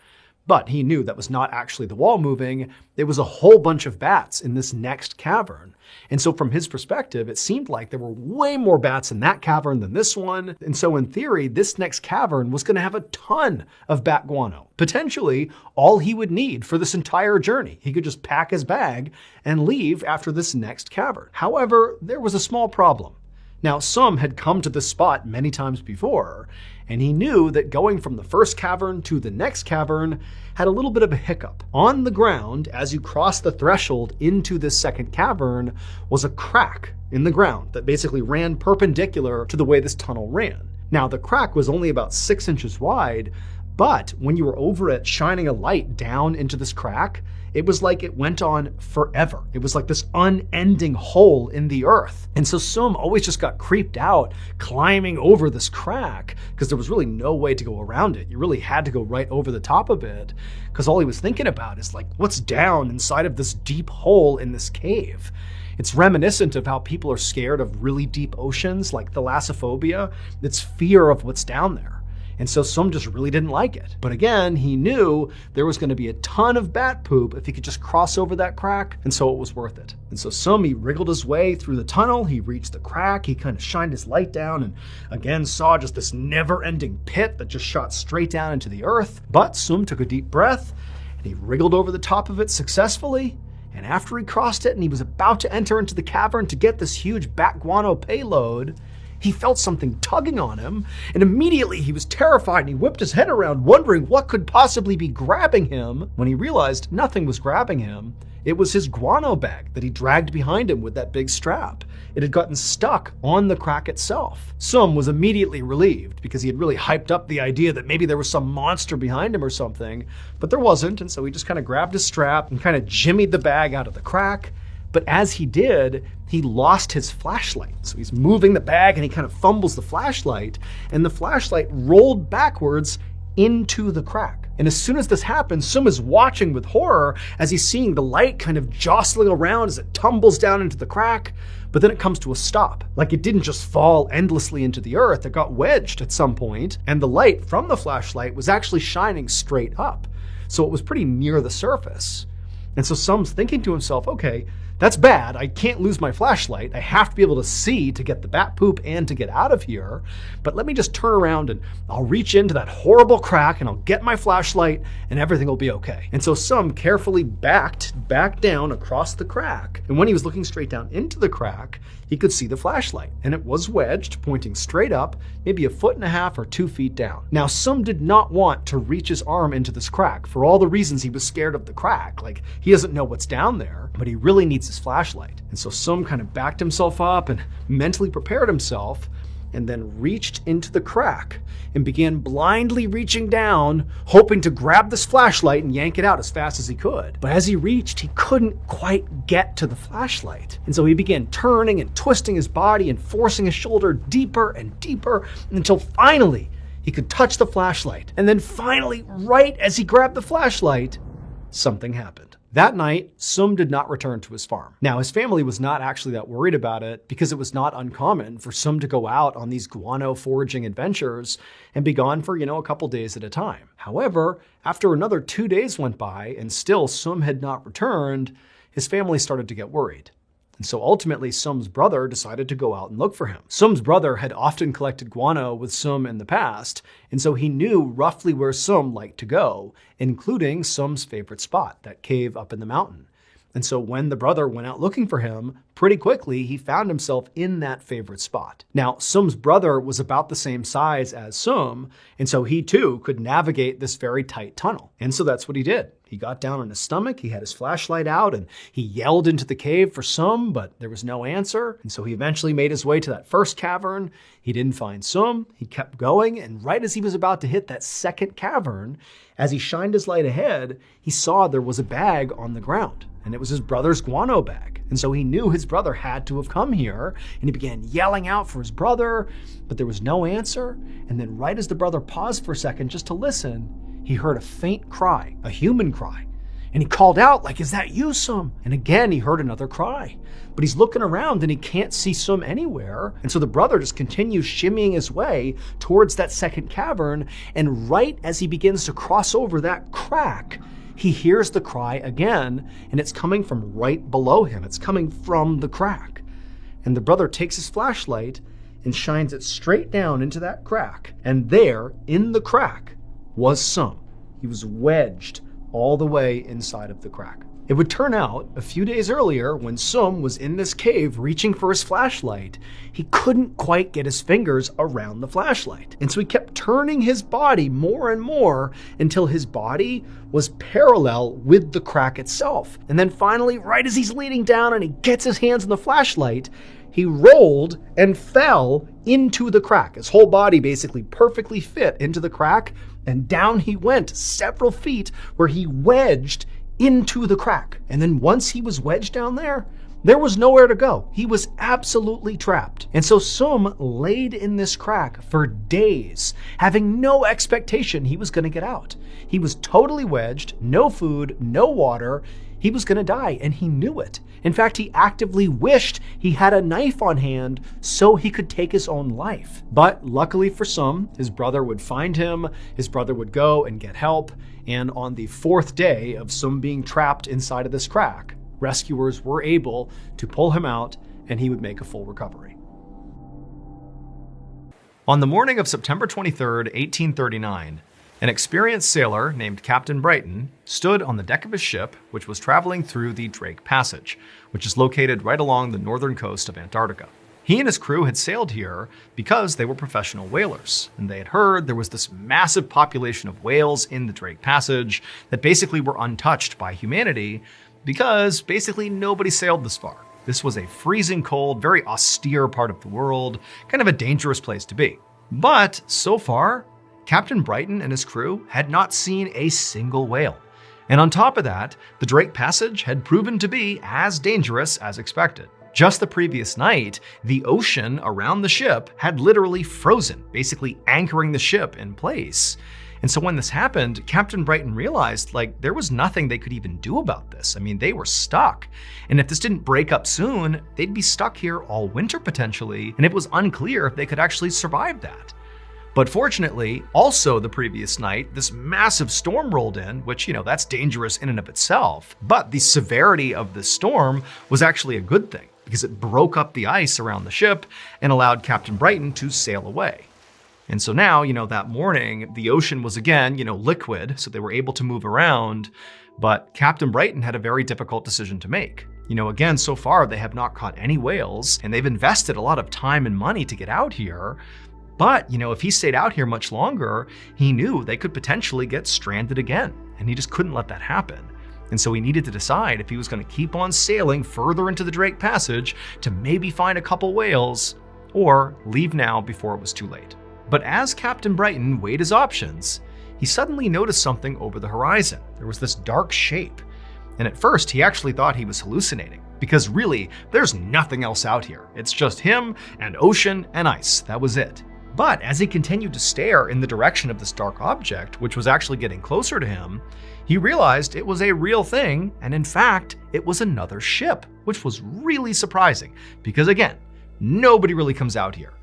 But he knew that was not actually the wall moving, it was a whole bunch of bats in this next cavern. And so from his perspective, it seemed like there were way more bats in that cavern than this one. And so in theory, this next cavern was going to have a ton of bat guano, potentially all he would need for this entire journey. He could just pack his bag and leave after this next cavern. However, there was a small problem. Now, Sum had come to this spot many times before, and he knew that going from the first cavern to the next cavern had a little bit of a hiccup. On the ground, as you crossed the threshold into this second cavern, was a crack in the ground that basically ran perpendicular to the way this tunnel ran. Now, the crack was only about 6 inches wide, but when you were over it shining a light down into this crack, it was like it went on forever. It was like this unending hole in the earth. And so Sum always just got creeped out climbing over this crack because there was really no way to go around it. You really had to go right over the top of it because all he was thinking about is like, what's down inside of this deep hole in this cave? It's reminiscent of how people are scared of really deep oceans, like thalassophobia. It's fear of what's down there. And so Sum just really didn't like it. But again, he knew there was going to be a ton of bat poop if he could just cross over that crack, and so it was worth it. And so Sum, he wriggled his way through the tunnel, he reached the crack, he kind of shined his light down and again saw just this never-ending pit that just shot straight down into the earth. But Sum took a deep breath, and he wriggled over the top of it successfully. And after he crossed it and he was about to enter into the cavern to get this huge bat guano payload, he felt something tugging on him, and immediately he was terrified and he whipped his head around wondering what could possibly be grabbing him. When he realized nothing was grabbing him, it was his guano bag that he dragged behind him with that big strap. It had gotten stuck on the crack itself. Sum was immediately relieved because he had really hyped up the idea that maybe there was some monster behind him or something, but there wasn't, and so he just kind of grabbed his strap and kind of jimmied the bag out of the crack. But as he did, he lost his flashlight. So he's moving the bag and he kind of fumbles the flashlight, and the flashlight rolled backwards into the crack. And as soon as this happens, Sum is watching with horror as he's seeing the light kind of jostling around as it tumbles down into the crack. But then it comes to a stop. Like it didn't just fall endlessly into the earth, it got wedged at some point, and the light from the flashlight was actually shining straight up. So it was pretty near the surface. And so Sum's thinking to himself, okay, that's bad. I can't lose my flashlight. I have to be able to see to get the bat poop and to get out of here. But let me just turn around and I'll reach into that horrible crack and I'll get my flashlight and everything will be okay. And so Sum carefully backed back down across the crack. And when he was looking straight down into the crack, he could see the flashlight. And it was wedged, pointing straight up, maybe 1.5 or 2 feet down. Now, Sum did not want to reach his arm into this crack for all the reasons he was scared of the crack. Like, he doesn't know what's down there, but he really needs his flashlight. And so Sum kind of backed himself up and mentally prepared himself and then reached into the crack and began blindly reaching down, hoping to grab this flashlight and yank it out as fast as he could. But as he reached, he couldn't quite get to the flashlight. And so he began turning and twisting his body and forcing his shoulder deeper and deeper until finally he could touch the flashlight. And then finally, right as he grabbed the flashlight, something happened. That night, Sum did not return to his farm. Now, his family was not actually that worried about it because it was not uncommon for Sum to go out on these guano foraging adventures and be gone for, a couple days at a time. However, after another 2 days went by and still Sum had not returned, his family started to get worried. And so ultimately, Sum's brother decided to go out and look for him. Sum's brother had often collected guano with Sum in the past, and so he knew roughly where Sum liked to go, including Sum's favorite spot, that cave up in the mountain. And so when the brother went out looking for him, pretty quickly he found himself in that favorite spot. Now, Sum's brother was about the same size as Sum, and so he too could navigate this very tight tunnel. And so that's what he did. He got down on his stomach, he had his flashlight out, and he yelled into the cave for Sum, but there was no answer. And so he eventually made his way to that first cavern. He didn't find Sum. He kept going, and right as he was about to hit that second cavern, as he shined his light ahead, he saw there was a bag on the ground. And it was his brother's guano bag. And so he knew his brother had to have come here, and he began yelling out for his brother, but there was no answer. And then right as the brother paused for a second just to listen, he heard a faint cry, a human cry. And he called out, like, "Is that you, Sum?" And again, he heard another cry. But he's looking around and he can't see Sum anywhere. And so the brother just continues shimmying his way towards that second cavern. And right as he begins to cross over that crack, he hears the cry again, and it's coming from right below him. It's coming from the crack. And the brother takes his flashlight and shines it straight down into that crack. And there, in the crack, was Sum. He was wedged all the way inside of the crack. It would turn out, a few days earlier, when Sum was in this cave reaching for his flashlight, he couldn't quite get his fingers around the flashlight. And so he kept turning his body more and more until his body was parallel with the crack itself. And then finally, right as he's leaning down and he gets his hands on the flashlight, he rolled and fell into the crack. His whole body basically perfectly fit into the crack, and down he went several feet where he wedged into the crack. And then once he was wedged down there, there was nowhere to go. He was absolutely trapped. And so Sum laid in this crack for days, having no expectation he was going to get out. He was totally wedged, no food, no water. He was going to die, and he knew it. In fact, he actively wished he had a knife on hand so he could take his own life. But luckily for Sum, his brother would find him, his brother would go and get help, and on the 4th day of Sum being trapped inside of this crack, rescuers were able to pull him out, and he would make a full recovery. On the morning of September 23rd, 1839, an experienced sailor named Captain Brighton stood on the deck of his ship, which was traveling through the Drake Passage, which is located right along the northern coast of Antarctica. He and his crew had sailed here because they were professional whalers, and they had heard there was this massive population of whales in the Drake Passage that basically were untouched by humanity because basically nobody sailed this far. This was a freezing cold, very austere part of the world, kind of a dangerous place to be. But so far, Captain Brighton and his crew had not seen a single whale. And on top of that, the Drake Passage had proven to be as dangerous as expected. Just the previous night, the ocean around the ship had literally frozen, basically anchoring the ship in place. And so when this happened, Captain Brighton realized there was nothing they could even do about this. I mean, they were stuck. And if this didn't break up soon, they'd be stuck here all winter potentially, and it was unclear if they could actually survive that. But fortunately, also the previous night, this massive storm rolled in, which, that's dangerous in and of itself. But the severity of the storm was actually a good thing because it broke up the ice around the ship and allowed Captain Brighton to sail away. And so now, that morning, the ocean was again, liquid, so they were able to move around. But Captain Brighton had a very difficult decision to make. Again, so far they have not caught any whales, and they've invested a lot of time and money to get out here. But, if he stayed out here much longer, he knew they could potentially get stranded again, and he just couldn't let that happen. And so he needed to decide if he was going to keep on sailing further into the Drake Passage to maybe find a couple whales, or leave now before it was too late. But as Captain Brighton weighed his options, he suddenly noticed something over the horizon. There was this dark shape. And at first, he actually thought he was hallucinating, because really, there's nothing else out here. It's just him and ocean and ice. That was it. But as he continued to stare in the direction of this dark object, which was actually getting closer to him, he realized it was a real thing, and in fact, it was another ship, which was really surprising, because again, nobody really comes out here.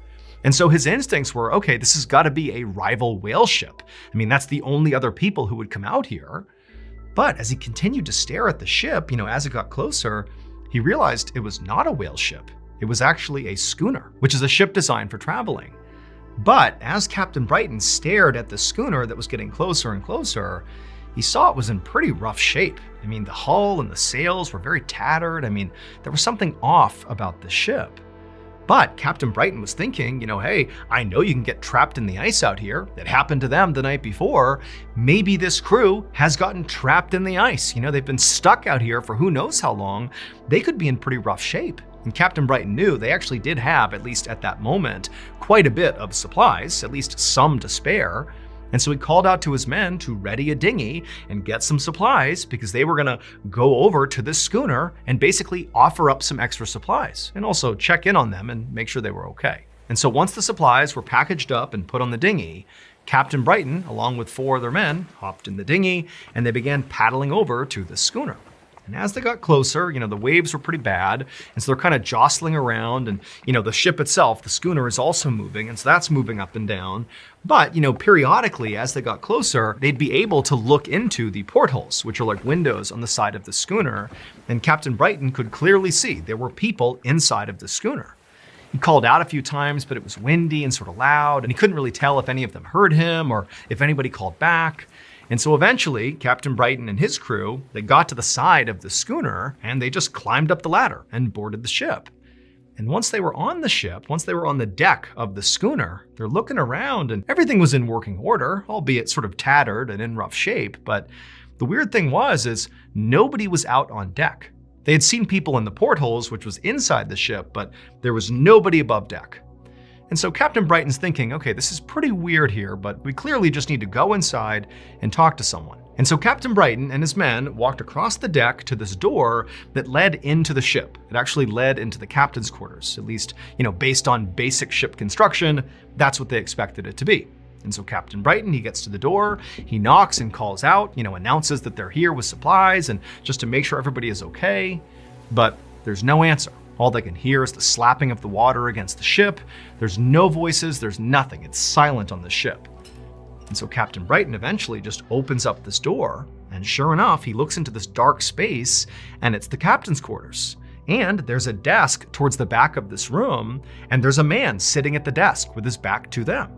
And so his instincts were, okay, this has got to be a rival whale ship. I mean, that's the only other people who would come out here. But as he continued to stare at the ship, as it got closer, he realized it was not a whale ship. It was actually a schooner, which is a ship designed for traveling. But as Captain Brighton stared at the schooner that was getting closer and closer, he saw it was in pretty rough shape. I mean, the hull and the sails were very tattered. I mean, there was something off about the ship. But Captain Brighton was thinking, hey, I know you can get trapped in the ice out here. It happened to them the night before. Maybe this crew has gotten trapped in the ice. They've been stuck out here for who knows how long. They could be in pretty rough shape. And Captain Brighton knew they actually did have, at least at that moment, quite a bit of supplies, at least some to spare. And so he called out to his men to ready a dinghy and get some supplies because they were going to go over to this schooner and basically offer up some extra supplies and also check in on them and make sure they were okay. And so once the supplies were packaged up and put on the dinghy, Captain Brighton, along with 4 other men, hopped in the dinghy and they began paddling over to the schooner. And as they got closer, the waves were pretty bad. And so they're kind of jostling around and, the ship itself, the schooner is also moving. And so that's moving up and down. But, periodically as they got closer, they'd be able to look into the portholes, which are like windows on the side of the schooner. And Captain Brighton could clearly see there were people inside of the schooner. He called out a few times, but it was windy and sort of loud. And he couldn't really tell if any of them heard him or if anybody called back. And so eventually, Captain Brighton and his crew, they got to the side of the schooner and they just climbed up the ladder and boarded the ship. And once they were on the ship, once they were on the deck of the schooner, they're looking around and everything was in working order, albeit sort of tattered and in rough shape. But the weird thing is nobody was out on deck. They had seen people in the portholes, which was inside the ship, but there was nobody above deck. And so Captain Brighton's thinking, okay, this is pretty weird here, but we clearly just need to go inside and talk to someone. And so Captain Brighton and his men walked across the deck to this door that led into the ship. It actually led into the captain's quarters, at least, based on basic ship construction, that's what they expected it to be. And so Captain Brighton, he gets to the door, he knocks and calls out, announces that they're here with supplies and just to make sure everybody is okay. But there's no answer. All they can hear is the slapping of the water against the ship. There's no voices, there's nothing. It's silent on the ship. And so Captain Brighton eventually just opens up this door, and sure enough, he looks into this dark space, and it's the captain's quarters. And there's a desk towards the back of this room, and there's a man sitting at the desk with his back to them.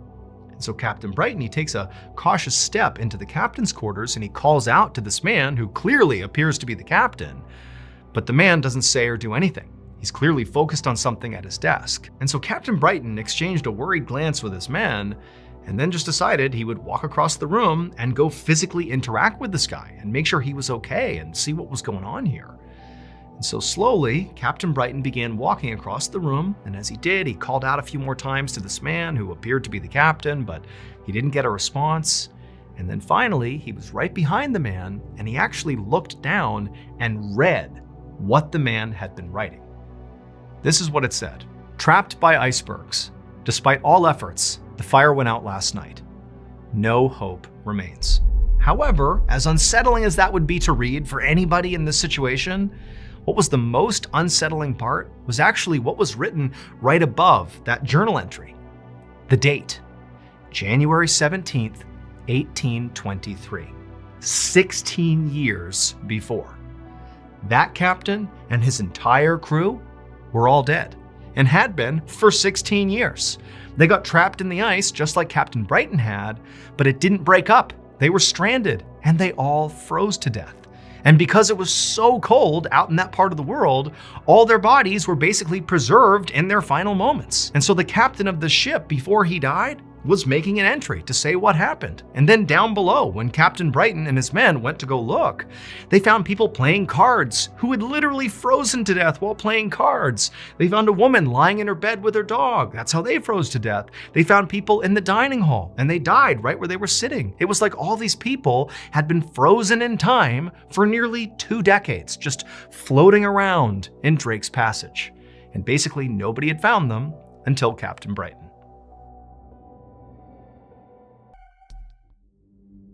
And so Captain Brighton, he takes a cautious step into the captain's quarters, and he calls out to this man who clearly appears to be the captain. But the man doesn't say or do anything. He's clearly focused on something at his desk. And so Captain Brighton exchanged a worried glance with his men and then just decided he would walk across the room and go physically interact with this guy and make sure he was okay and see what was going on here. And so slowly, Captain Brighton began walking across the room, and as he did, he called out a few more times to this man who appeared to be the captain, but he didn't get a response. And then finally, he was right behind the man, and he actually looked down and read what the man had been writing. This is what it said. Trapped by icebergs. Despite all efforts, the fire went out last night. no hope remains. However, as unsettling as that would be to read for anybody in this situation, what was the most unsettling part was actually what was written right above that journal entry. The date, January 17th, 1823, 16 years before. That captain and his entire crew were all dead, and had been for 16 years. They got trapped in the ice just like Captain Brighton had, but it didn't break up. They were stranded, and they all froze to death. And because it was so cold out in that part of the world, all their bodies were basically preserved in their final moments. And so the captain of the ship, before he died, was making an entry to say what happened. And then down below, when Captain Brighton and his men went to go look, they found people playing cards who had literally frozen to death while playing cards. They found a woman lying in her bed with her dog. That's how they froze to death. They found people in the dining hall and they died right where they were sitting. It was like all these people had been frozen in time for nearly 2 decades, just floating around in Drake's Passage. And basically nobody had found them until Captain Brighton.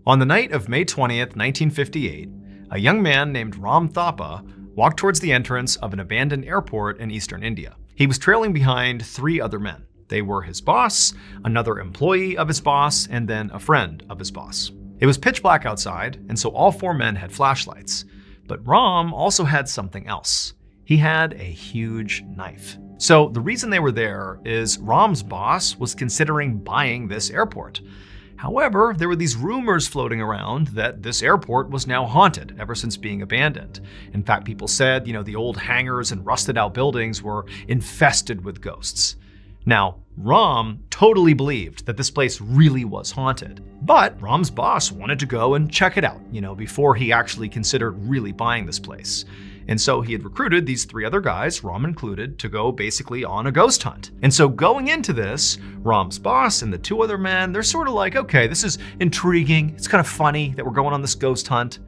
On the night of May 20th, 1958, a young man named Ram Thapa walked towards the entrance of an abandoned airport in eastern India. He was trailing behind 3 other men. They were his boss, another employee of his boss, and then a friend of his boss. It was pitch black outside, and so all 4 men had flashlights. But Ram also had something else. He had a huge knife. So the reason they were there is Ram's boss was considering buying this airport. However, there were these rumors floating around that this airport was now haunted ever since being abandoned. In fact, people said, the old hangars and rusted out buildings were infested with ghosts. Now, Ram totally believed that this place really was haunted. But Ram's boss wanted to go and check it out, before he actually considered really buying this place. And so he had recruited these 3 other guys, Ram included, to go basically on a ghost hunt. And so going into this, Ram's boss and the 2 other men, they're sort of like, okay, this is intriguing. It's kind of funny that we're going on this ghost hunt.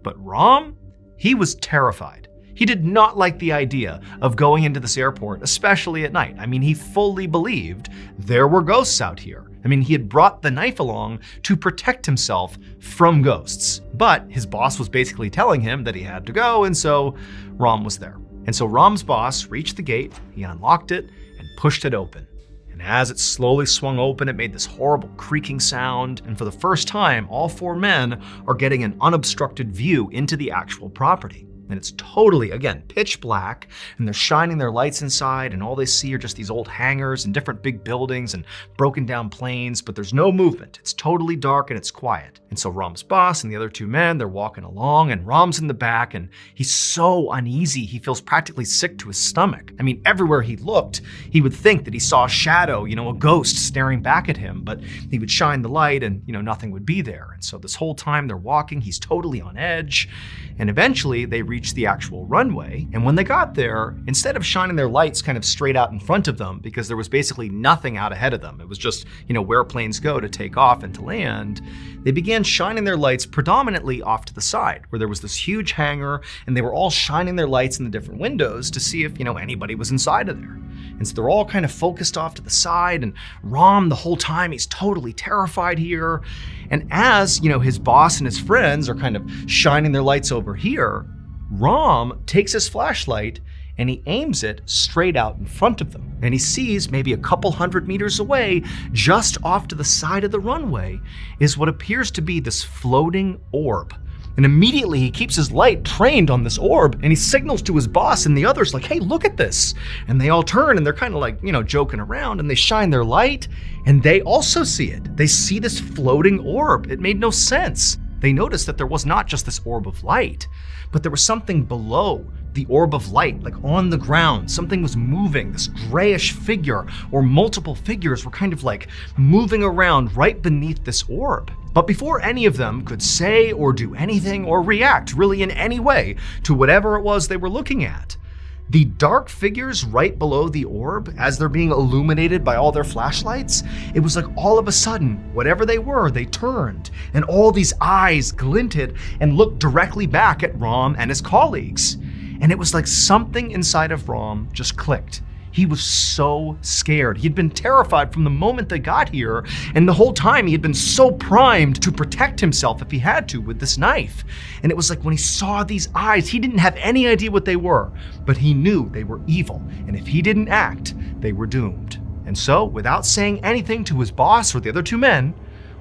But Ram, he was terrified. He did not like the idea of going into this airport, especially at night. He fully believed there were ghosts out here. He had brought the knife along to protect himself from ghosts. But his boss was basically telling him that he had to go, and so Ram was there. And so Ram's boss reached the gate, he unlocked it, and pushed it open. And as it slowly swung open, it made this horrible creaking sound, and for the first time, all 4 men are getting an unobstructed view into the actual property. And it's totally, again, pitch black, and they're shining their lights inside, and all they see are just these old hangars and different big buildings and broken down planes, but there's no movement. It's totally dark and it's quiet. And so Ram's boss and the other 2 men, they're walking along, and Ram's in the back, and he's so uneasy, he feels practically sick to his stomach. Everywhere he looked, he would think that he saw a shadow, a ghost staring back at him, but he would shine the light and, nothing would be there. And so this whole time they're walking, he's totally on edge, and eventually they reach the actual runway. And when they got there, instead of shining their lights kind of straight out in front of them, because there was basically nothing out ahead of them, it was just, where planes go to take off and to land, they began shining their lights predominantly off to the side, where there was this huge hangar, and they were all shining their lights in the different windows to see if, anybody was inside of there. And so they're all kind of focused off to the side, and Ram, the whole time, he's totally terrified here. And as, his boss and his friends are kind of shining their lights over here, Ram takes his flashlight and he aims it straight out in front of them. And he sees maybe a couple 100 meters away, just off to the side of the runway, is what appears to be this floating orb. And immediately he keeps his light trained on this orb, and he signals to his boss and the others like, hey, look at this. And they all turn, and they're kind of like, joking around, and they shine their light, and they also see it. They see this floating orb. It made no sense. They noticed that there was not just this orb of light, but there was something below the orb of light, like on the ground. Something was moving, this grayish figure, or multiple figures were kind of like moving around right beneath this orb. But before any of them could say or do anything or react really in any way to whatever it was they were looking at, the dark figures right below the orb, as they're being illuminated by all their flashlights, it was like all of a sudden, whatever they were, they turned, and all these eyes glinted and looked directly back at Ram and his colleagues. And it was like something inside of Ram just clicked. He was so scared. He'd been terrified from the moment they got here, and the whole time he had been so primed to protect himself if he had to with this knife. And it was like when he saw these eyes, he didn't have any idea what they were, but he knew they were evil, and if he didn't act, they were doomed. And so, without saying anything to his boss or the other two men,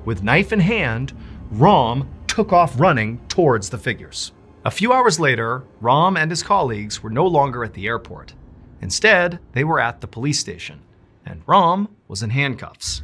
with knife in hand, Ram took off running towards the figures. A few hours later, Ram and his colleagues were no longer at the airport. Instead, they were at the police station, and Ram was in handcuffs.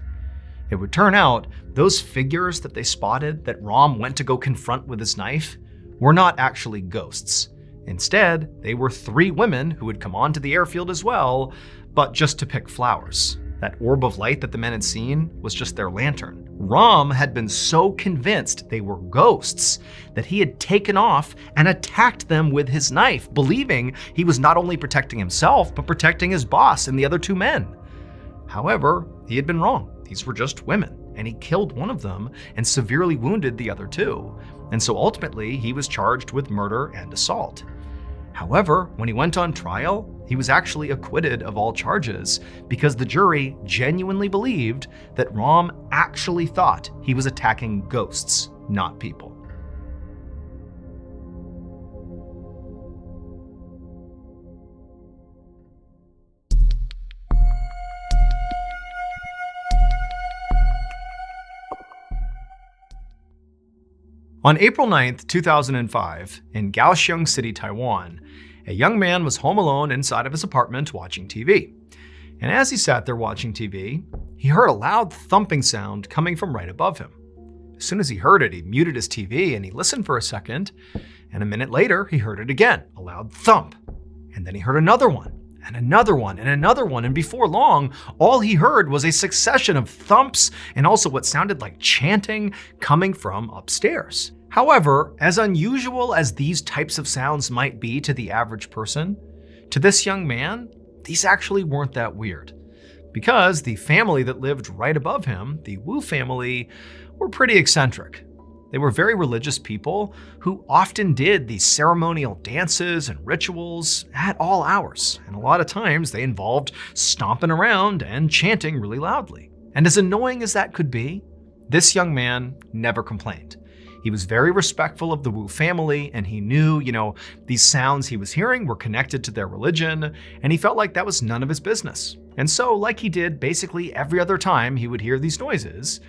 It would turn out those figures that they spotted that Ram went to go confront with his knife were not actually ghosts. Instead, they were 3 women who had come onto the airfield as well, but just to pick flowers. That orb of light that the men had seen was just their lantern. Ram had been so convinced they were ghosts that he had taken off and attacked them with his knife, believing he was not only protecting himself, but protecting his boss and the other 2 men. However, he had been wrong. These were just women, and he killed one of them and severely wounded the other 2. And so ultimately, he was charged with murder and assault. However, when he went on trial, he was actually acquitted of all charges because the jury genuinely believed that Ram actually thought he was attacking ghosts, not people. On April 9th, 2005, in Kaohsiung City, Taiwan, a young man was home alone inside of his apartment watching TV. And as he sat there watching TV, he heard a loud thumping sound coming from right above him. As soon as he heard it, he muted his TV and he listened for a second, and a minute later, he heard it again, a loud thump. And then he heard another one, and another one, and another one, and before long, all he heard was a succession of thumps and also what sounded like chanting coming from upstairs. However, as unusual as these types of sounds might be to the average person, to this young man, these actually weren't that weird. Because the family that lived right above him, the Wu family, were pretty eccentric. They were very religious people who often did these ceremonial dances and rituals at all hours, and a lot of times they involved stomping around and chanting really loudly. And as annoying as that could be, this young man never complained. He was very respectful of the Wu family, and he knew, these sounds he was hearing were connected to their religion, and he felt like that was none of his business. And so, like he did basically every other time he would hear these noises,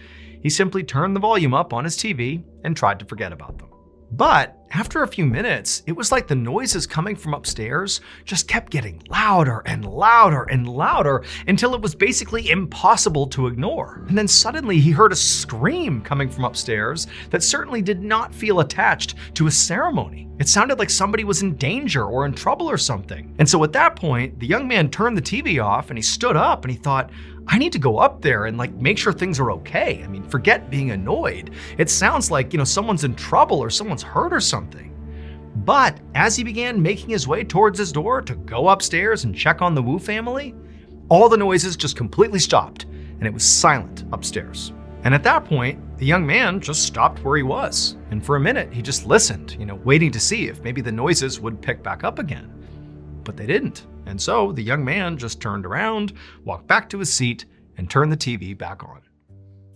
he simply turned the volume up on his TV and tried to forget about them. But after a few minutes, it was like the noises coming from upstairs just kept getting louder and louder and louder until it was basically impossible to ignore. And then suddenly he heard a scream coming from upstairs that certainly did not feel attached to a ceremony. It sounded like somebody was in danger or in trouble or something. And so at that point, the young man turned the TV off and he stood up and he thought, I need to go up there and make sure things are okay. I mean, forget being annoyed. It sounds like, someone's in trouble or someone's hurt or something. But as he began making his way towards his door to go upstairs and check on the Wu family, all the noises just completely stopped and it was silent upstairs. And at that point, the young man just stopped where he was. And for a minute, he just listened, waiting to see if maybe the noises would pick back up again. But they didn't. And so the young man just turned around, walked back to his seat, and turned the TV back on.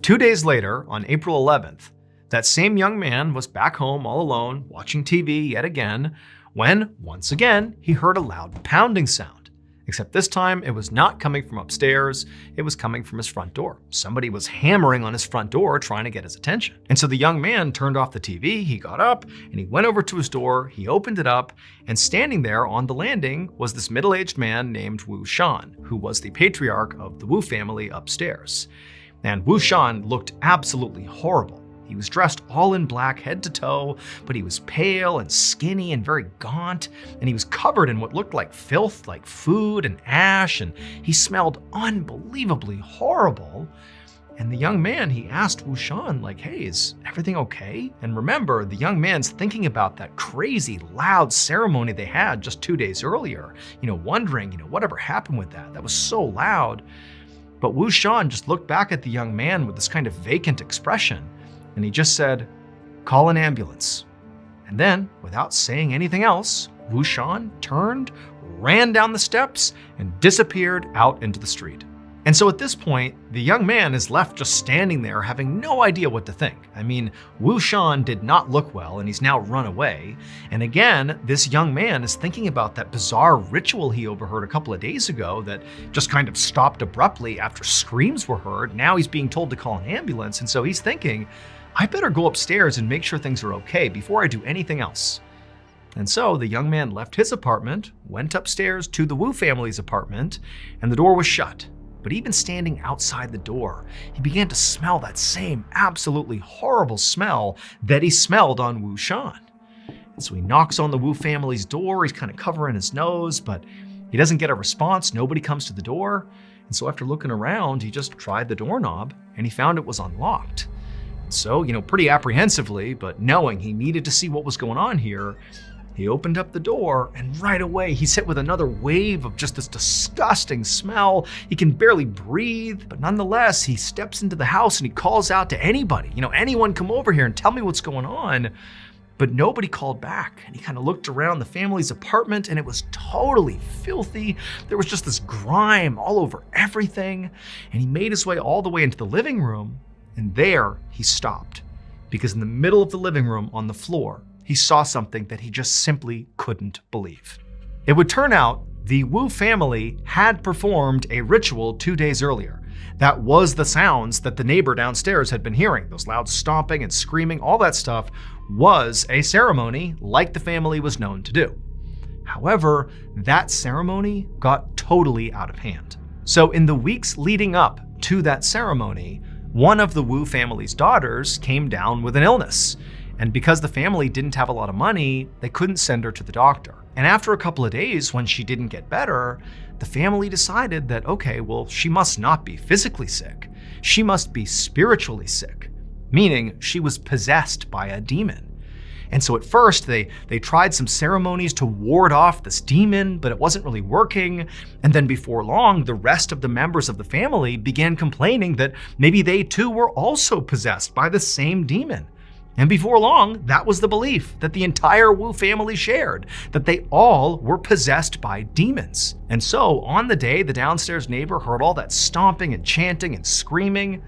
2 days later, on April 11th, that same young man was back home all alone, watching TV yet again, when, once again, he heard a loud pounding sound. Except this time, it was not coming from upstairs, it was coming from his front door. Somebody was hammering on his front door trying to get his attention. And so the young man turned off the TV, he got up, and he went over to his door, he opened it up, and standing there on the landing was this middle-aged man named Wu Shan, who was the patriarch of the Wu family upstairs. And Wu Shan looked absolutely horrible. He was dressed all in black head to toe, but he was pale and skinny and very gaunt, and he was covered in what looked like filth, like food and ash, and he smelled unbelievably horrible. And the young man, he asked Wu Shan, hey, is everything okay? And remember, the young man's thinking about that crazy, loud ceremony they had just 2 days earlier, wondering, whatever happened with that? That was so loud. But Wu Shan just looked back at the young man with this kind of vacant expression, and he just said, call an ambulance. And then, without saying anything else, Wu Shan turned, ran down the steps, and disappeared out into the street. And so at this point, the young man is left just standing there having no idea what to think. I mean, Wu Shan did not look well and he's now run away. And again, this young man is thinking about that bizarre ritual he overheard a couple of days ago that just kind of stopped abruptly after screams were heard. Now he's being told to call an ambulance. And so he's thinking, I better go upstairs and make sure things are okay before I do anything else. And so the young man left his apartment, went upstairs to the Wu family's apartment, and the door was shut. But even standing outside the door, he began to smell that same absolutely horrible smell that he smelled on Wu Shan. And so he knocks on the Wu family's door, he's kind of covering his nose, but he doesn't get a response, nobody comes to the door. And so after looking around, he just tried the doorknob and he found it was unlocked. And so, pretty apprehensively, but knowing he needed to see what was going on here, he opened up the door and right away he's hit with another wave of just this disgusting smell. He can barely breathe, but nonetheless, he steps into the house and he calls out to anybody, anyone come over here and tell me what's going on. But nobody called back. And he kind of looked around the family's apartment and it was totally filthy. There was just this grime all over everything. And he made his way all the way into the living room. And there he stopped because in the middle of the living room on the floor, he saw something that he just simply couldn't believe. It would turn out the Wu family had performed a ritual 2 days earlier. That was the sounds that the neighbor downstairs had been hearing. Those loud stomping and screaming, all that stuff was a ceremony like the family was known to do. However, that ceremony got totally out of hand. So in the weeks leading up to that ceremony, one of the Wu family's daughters came down with an illness. And because the family didn't have a lot of money, they couldn't send her to the doctor. And after a couple of days, when she didn't get better, the family decided that, okay, well, she must not be physically sick. She must be spiritually sick, meaning she was possessed by a demon. And so at first, they tried some ceremonies to ward off this demon, but it wasn't really working. And then before long, the rest of the members of the family began complaining that maybe they too were also possessed by the same demon. And before long, that was the belief that the entire Wu family shared, that they all were possessed by demons. And so on the day the downstairs neighbor heard all that stomping and chanting and screaming,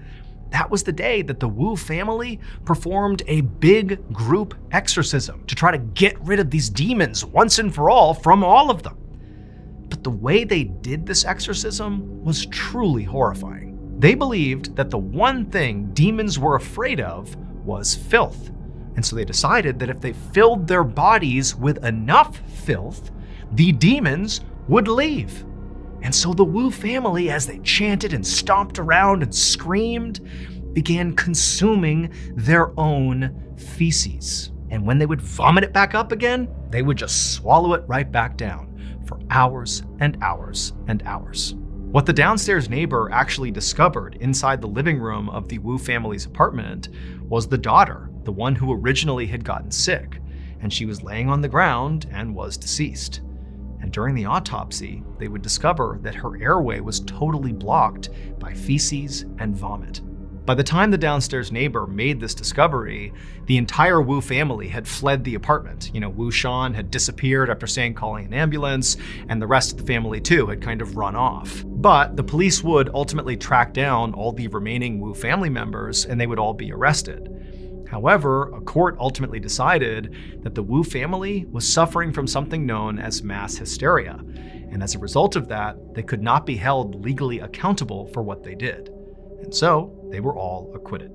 that was the day that the Wu family performed a big group exorcism to try to get rid of these demons once and for all from all of them. But the way they did this exorcism was truly horrifying. They believed that the one thing demons were afraid of was filth. And so they decided that if they filled their bodies with enough filth, the demons would leave. And so the Wu family, as they chanted and stomped around and screamed, began consuming their own feces. And when they would vomit it back up again, they would just swallow it right back down for hours and hours and hours. What the downstairs neighbor actually discovered inside the living room of the Wu family's apartment was the daughter, the one who originally had gotten sick, and she was laying on the ground and was deceased. And during the autopsy, they would discover that her airway was totally blocked by feces and vomit. By the time the downstairs neighbor made this discovery, the entire Wu family had fled the apartment. Wu Shan had disappeared after saying calling an ambulance, and the rest of the family too had kind of run off. But the police would ultimately track down all the remaining Wu family members and they would all be arrested. However, a court ultimately decided that the Wu family was suffering from something known as mass hysteria. And as a result of that, they could not be held legally accountable for what they did. And so they were all acquitted.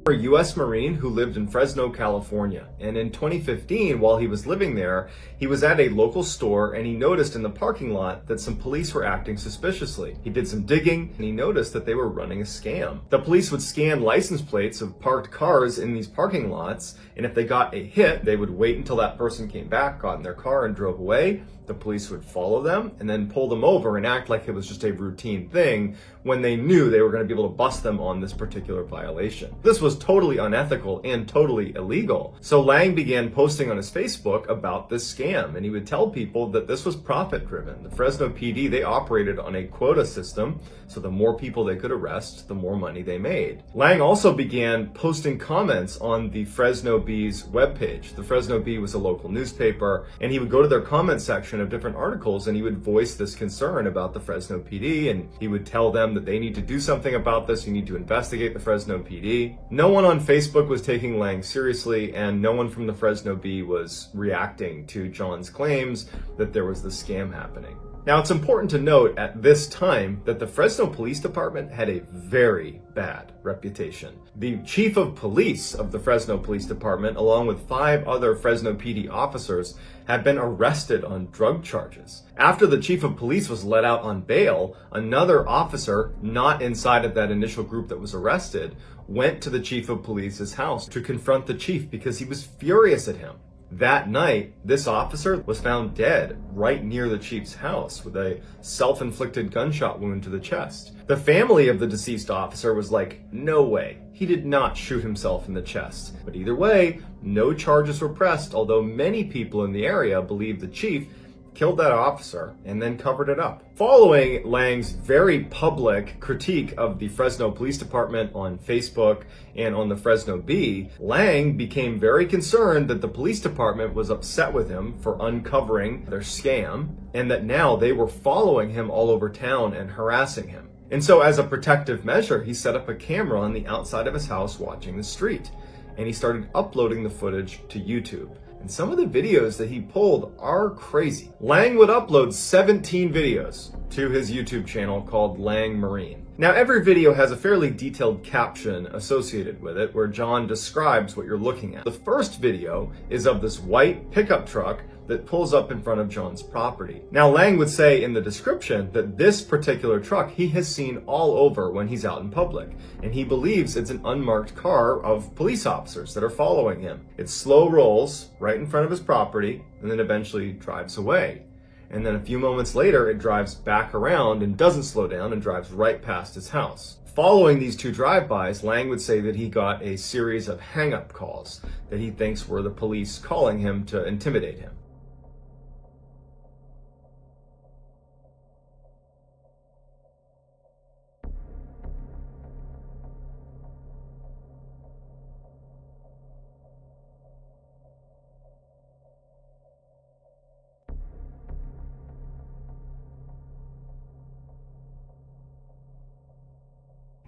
A U.S. Marine who lived in Fresno, California. And in 2015, while he was living there, he was at a local store and he noticed in the parking lot that some police were acting suspiciously. He did some digging and he noticed that they were running a scam. The police would scan license plates of parked cars in these parking lots, and if they got a hit, they would wait until that person came back, got in their car and drove away. the police would follow them and then pull them over and act like it was just a routine thing when they knew they were going to be able to bust them on this particular violation. This was totally unethical and totally illegal. So Lang began posting on his Facebook about this scam, and he would tell people that this was profit driven. The Fresno PD, they operated on a quota system, so the more people they could arrest, the more money they made. Lang also began posting comments on the Fresno Bee's webpage. The Fresno Bee was a local newspaper, and he would go to their comment section of different articles and he would voice this concern about the Fresno PD, and he would tell them that they need to do something about this. You need to investigate the Fresno PD. No one on Facebook was taking Lang seriously, and no one from the Fresno Bee was reacting to John's claims that there was this scam happening. Now, it's important to note at this time that the Fresno Police Department had a very bad reputation. The chief of police of the Fresno Police Department, along with 5 other Fresno PD officers, had been arrested on drug charges. After the chief of police was let out on bail, another officer, not inside of that initial group that was arrested, went to the chief of police's house to confront the chief because he was furious at him. That night, this officer was found dead right near the chief's house with a self-inflicted gunshot wound to the chest. The family of the deceased officer was like, no way, he did not shoot himself in the chest. But either way, no charges were pressed, although many people in the area believed the chief killed that officer and then covered it up. Following Lang's very public critique of the Fresno Police Department on Facebook and on the Fresno Bee, Lang became very concerned that the police department was upset with him for uncovering their scam, and that now they were following him all over town and harassing him. And so as a protective measure, he set up a camera on the outside of his house watching the street, and he started uploading the footage to YouTube. And some of the videos that he pulled are crazy. Lang would upload 17 videos to his YouTube channel called Lang Marine. Now, every video has a fairly detailed caption associated with it where John describes what you're looking at. The first video is of this white pickup truck that pulls up in front of John's property. Now, Lang would say in the description that this particular truck he has seen all over when he's out in public, and he believes it's an unmarked car of police officers that are following him. It slow rolls right in front of his property and then eventually drives away. And then a few moments later, it drives back around and doesn't slow down and drives right past his house. Following these 2 drive-bys, Lang would say that he got a series of hang-up calls that he thinks were the police calling him to intimidate him.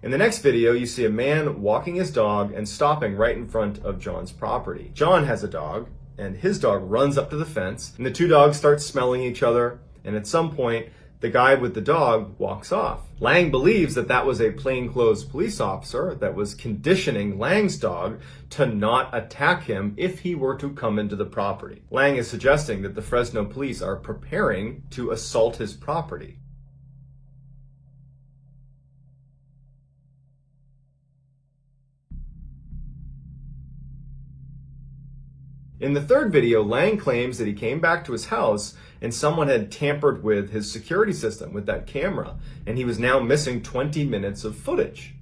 In the next video, you see a man walking his dog and stopping right in front of John's property. John has a dog, and his dog runs up to the fence, and the 2 dogs start smelling each other, and at some point, the guy with the dog walks off. Lang believes that that was a plainclothes police officer that was conditioning Lang's dog to not attack him if he were to come into the property. Lang is suggesting that the Fresno police are preparing to assault his property. In the third video, Lang claims that he came back to his house and someone had tampered with his security system with that camera, and he was now missing 20 minutes of footage.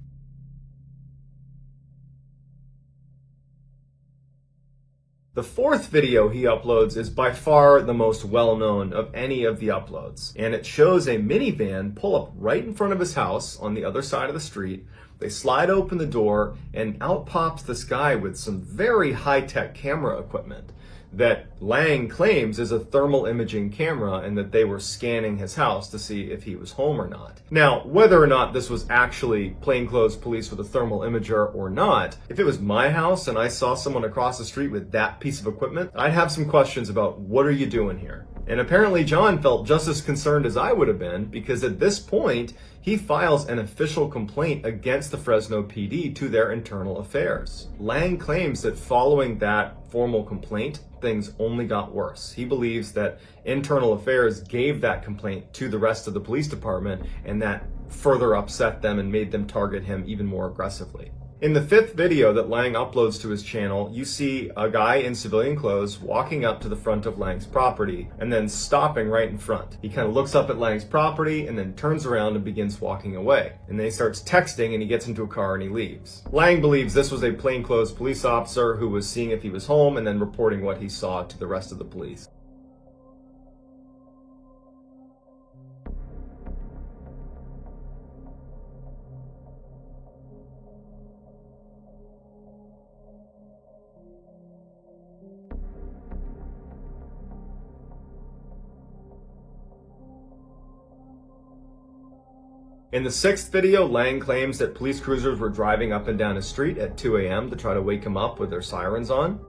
The fourth video he uploads is by far the most well-known of any of the uploads, and it shows a minivan pull up right in front of his house on the other side of the street. They slide open the door, and out pops this guy with some very high-tech camera equipment that Lang claims is a thermal imaging camera, and that they were scanning his house to see if he was home or not. Now, whether or not this was actually plainclothes police with a thermal imager or not, if it was my house and I saw someone across the street with that piece of equipment, I'd have some questions about what are you doing here? And apparently John felt just as concerned as I would have been, because at this point, he files an official complaint against the Fresno PD to their internal affairs. Lang claims that following that formal complaint, things only got worse. He believes that internal affairs gave that complaint to the rest of the police department, and that further upset them and made them target him even more aggressively. In the fifth video that Lang uploads to his channel, you see a guy in civilian clothes walking up to the front of Lang's property and then stopping right in front. He kind of looks up at Lang's property and then turns around and begins walking away. And then he starts texting and he gets into a car and he leaves. Lang believes this was a plainclothes police officer who was seeing if he was home and then reporting what he saw to the rest of the police. In the sixth video, Lang claims that police cruisers were driving up and down his street at 2 a.m. to try to wake him up with their sirens on.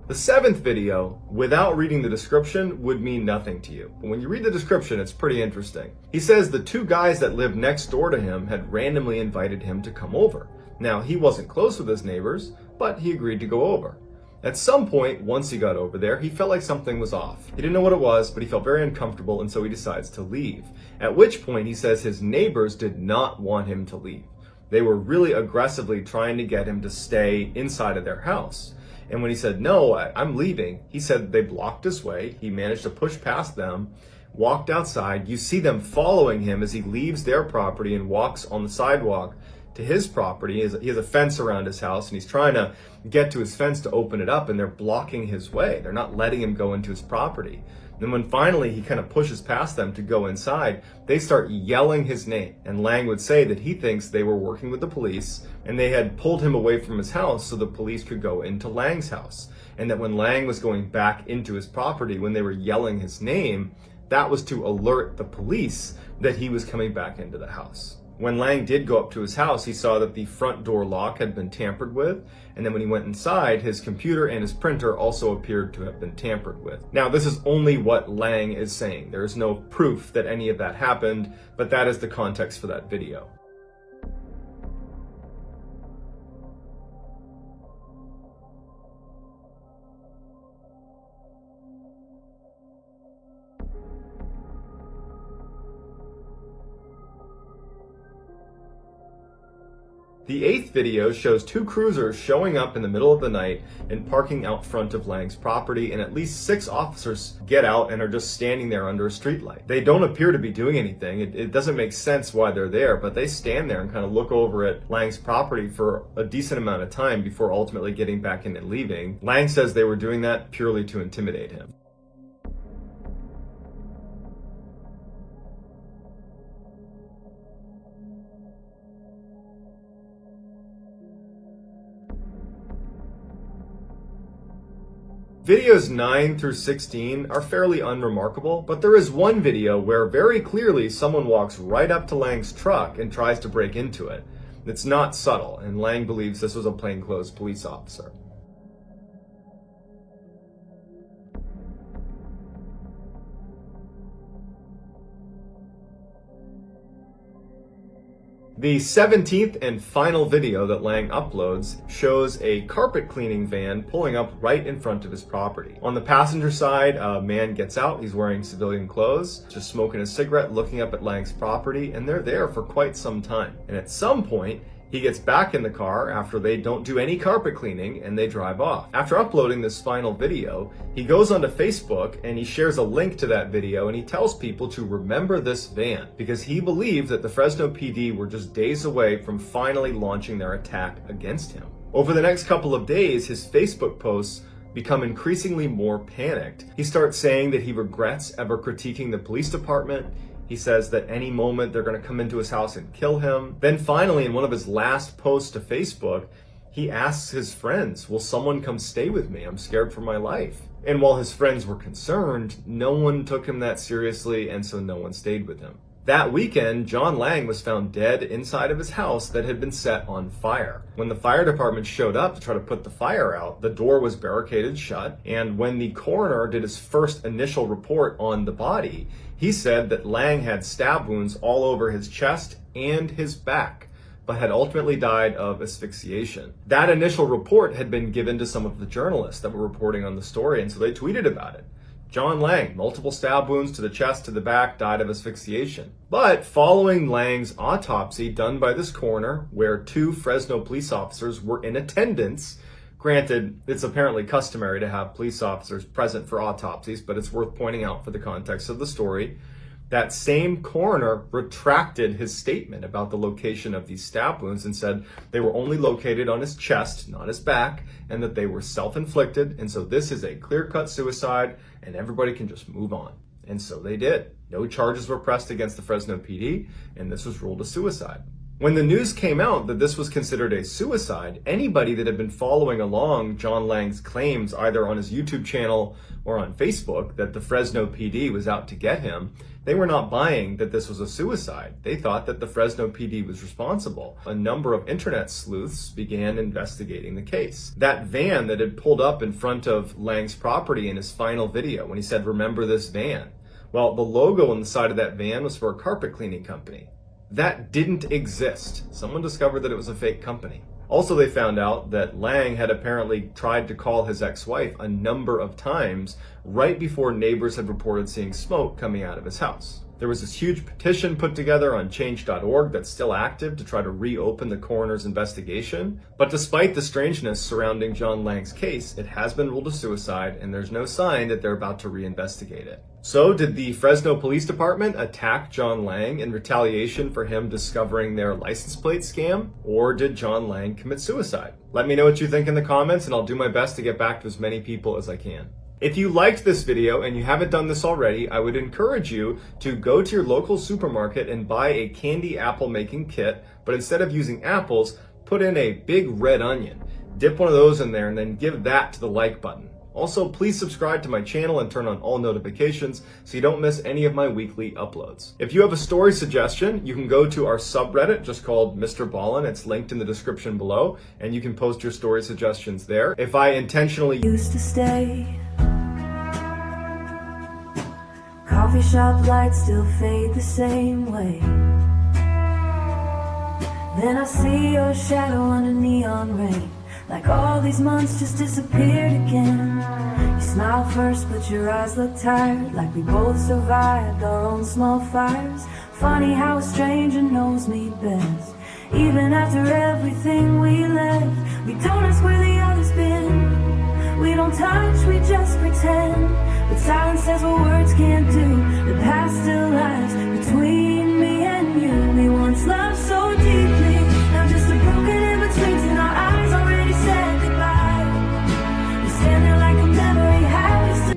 The seventh video, without reading the description, would mean nothing to you. But when you read the description, it's pretty interesting. He says the two guys that lived next door to him had randomly invited him to come over. Now, he wasn't close with his neighbors, but he agreed to go over. At some point, once he got over there, he felt like something was off. He didn't know what it was, but he felt very uncomfortable, and so he decides to leave. At which point, he says his neighbors did not want him to leave. They were really aggressively trying to get him to stay inside of their house. And when he said, no, I'm leaving, he said they blocked his way. He managed to push past them, walked outside. You see them following him as he leaves their property and walks on the sidewalk to his property. He has a fence around his house and he's trying to get to his fence to open it up, and they're blocking his way. They're not letting him go into his property. And when finally he kind of pushes past them to go inside, they start yelling his name. And Lang would say that he thinks they were working with the police and they had pulled him away from his house so the police could go into Lang's house. And that when Lang was going back into his property, when they were yelling his name, that was to alert the police that he was coming back into the house. When Lang did go up to his house, he saw that the front door lock had been tampered with, and then when he went inside, his computer and his printer also appeared to have been tampered with. Now, this is only what Lang is saying. There is no proof that any of that happened, but that is the context for that video. The eighth video shows two cruisers showing up in the middle of the night and parking out front of Lang's property, and at least 6 officers get out and are just standing there under a streetlight. They don't appear to be doing anything. It doesn't make sense why they're there, but they stand there and kind of look over at Lang's property for a decent amount of time before ultimately getting back in and leaving. Lang says they were doing that purely to intimidate him. Videos 9 through 16 are fairly unremarkable, but there is one video where very clearly someone walks right up to Lang's truck and tries to break into it. It's not subtle, and Lang believes this was a plainclothes police officer. The 17th and final video that Lang uploads shows a carpet cleaning van pulling up right in front of his property. On the passenger side, a man gets out. He's wearing civilian clothes, just smoking a cigarette, looking up at Lang's property, and they're there for quite some time. And at some point, he gets back in the car after they don't do any carpet cleaning and they drive off. After uploading this final video, he goes onto Facebook and he shares a link to that video and he tells people to remember this van because he believed that the Fresno PD were just days away from finally launching their attack against him. Over the next couple of days, his Facebook posts become increasingly more panicked. He starts saying that he regrets ever critiquing the police department. He says that any moment they're going to come into his house and kill him. Then finally, in one of his last posts to Facebook, he asks his friends, will someone come stay with me? I'm scared for my life. And while his friends were concerned, no one took him that seriously, and so no one stayed with him. That weekend, John Lang was found dead inside of his house that had been set on fire. When the fire department showed up to try to put the fire out, the door was barricaded shut, and when the coroner did his first initial report on the body, he said that Lang had stab wounds all over his chest and his back, but had ultimately died of asphyxiation. That initial report had been given to some of the journalists that were reporting on the story, and so they tweeted about it. John Lang, multiple stab wounds to the chest, to the back, died of asphyxiation. But following Lang's autopsy done by this coroner, where 2 Fresno police officers were in attendance, granted, it's apparently customary to have police officers present for autopsies, but it's worth pointing out for the context of the story, that same coroner retracted his statement about the location of these stab wounds and said they were only located on his chest, not his back, and that they were self-inflicted, and so this is a clear-cut suicide, and everybody can just move on. And so they did. No charges were pressed against the Fresno PD, and this was ruled a suicide. When the news came out that this was considered a suicide, anybody that had been following along John Lang's claims either on his YouTube channel or on Facebook that the Fresno PD was out to get him, they were not buying that this was a suicide. They thought that the Fresno PD was responsible. A number of internet sleuths began investigating the case. That van that had pulled up in front of Lang's property in his final video when he said, "Remember this van?" Well, the logo on the side of that van was for a carpet cleaning company. That didn't exist. Someone discovered that it was a fake company. Also, they found out that Lang had apparently tried to call his ex-wife a number of times right before neighbors had reported seeing smoke coming out of his house. There was this huge petition put together on change.org that's still active to try to reopen the coroner's investigation. But despite the strangeness surrounding John Lang's case, it has been ruled a suicide, and there's no sign that they're about to reinvestigate it. So did the Fresno Police Department attack John Lang in retaliation for him discovering their license plate scam? Or did John Lang commit suicide? Let me know what you think in the comments, and I'll do my best to get back to as many people as I can. If you liked this video and you haven't done this already, I would encourage you to go to your local supermarket and buy a candy apple making kit, but instead of using apples, put in a big red onion. Dip one of those in there and then give that to the like button. Also, please subscribe to my channel and turn on all notifications so you don't miss any of my weekly uploads. If you have a story suggestion, you can go to our subreddit just called MrBallen. It's linked in the description below, and you can post your story suggestions there. If I intentionally used to stay, coffee shop lights still fade the same way. Then I see your shadow under neon rain, like all these months just disappeared again. You smile first, but your eyes look tired, like we both survived our own small fires. Funny how a stranger knows me best. Even after everything we left, we don't ask where the other's been. We don't touch, we just pretend. But silence says what words can't do. The past still lies between me and you. We once loved so deeply, now just a broken in-betweens in our eyes already said goodbye. We stand there like a memory has to.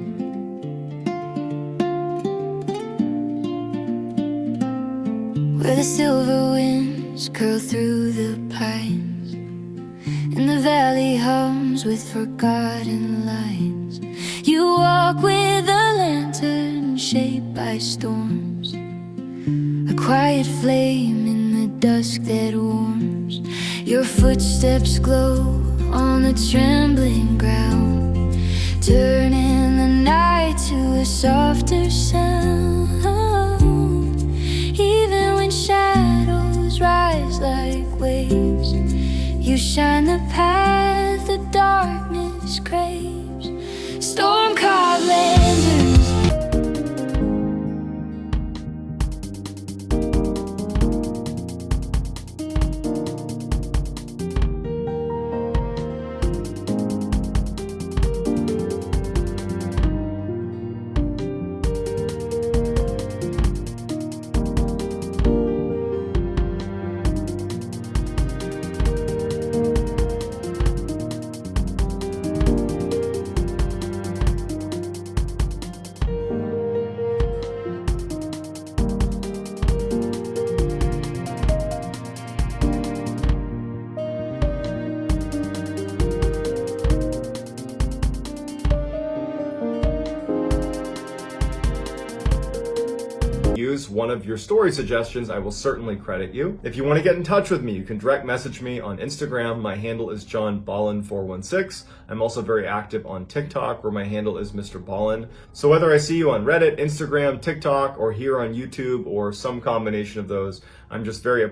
Where the silver winds curl through the pines, and the valley hums with forgotten lines. You walk with a lantern shaped by storms, a quiet flame in the dusk that warms. Your footsteps glow on the trembling ground, turning the night to a softer sound. Even when shadows rise like waves, you shine the path the darkness craves. Storm-carved lanterns, use one of your story suggestions, I will certainly credit you. If you want to get in touch with me, you can direct message me on Instagram. My handle is JohnBallen416. I'm also very active on TikTok, where my handle is MrBallen. So whether I see you on Reddit, Instagram, TikTok, or here on YouTube, or some combination of those, I'm just very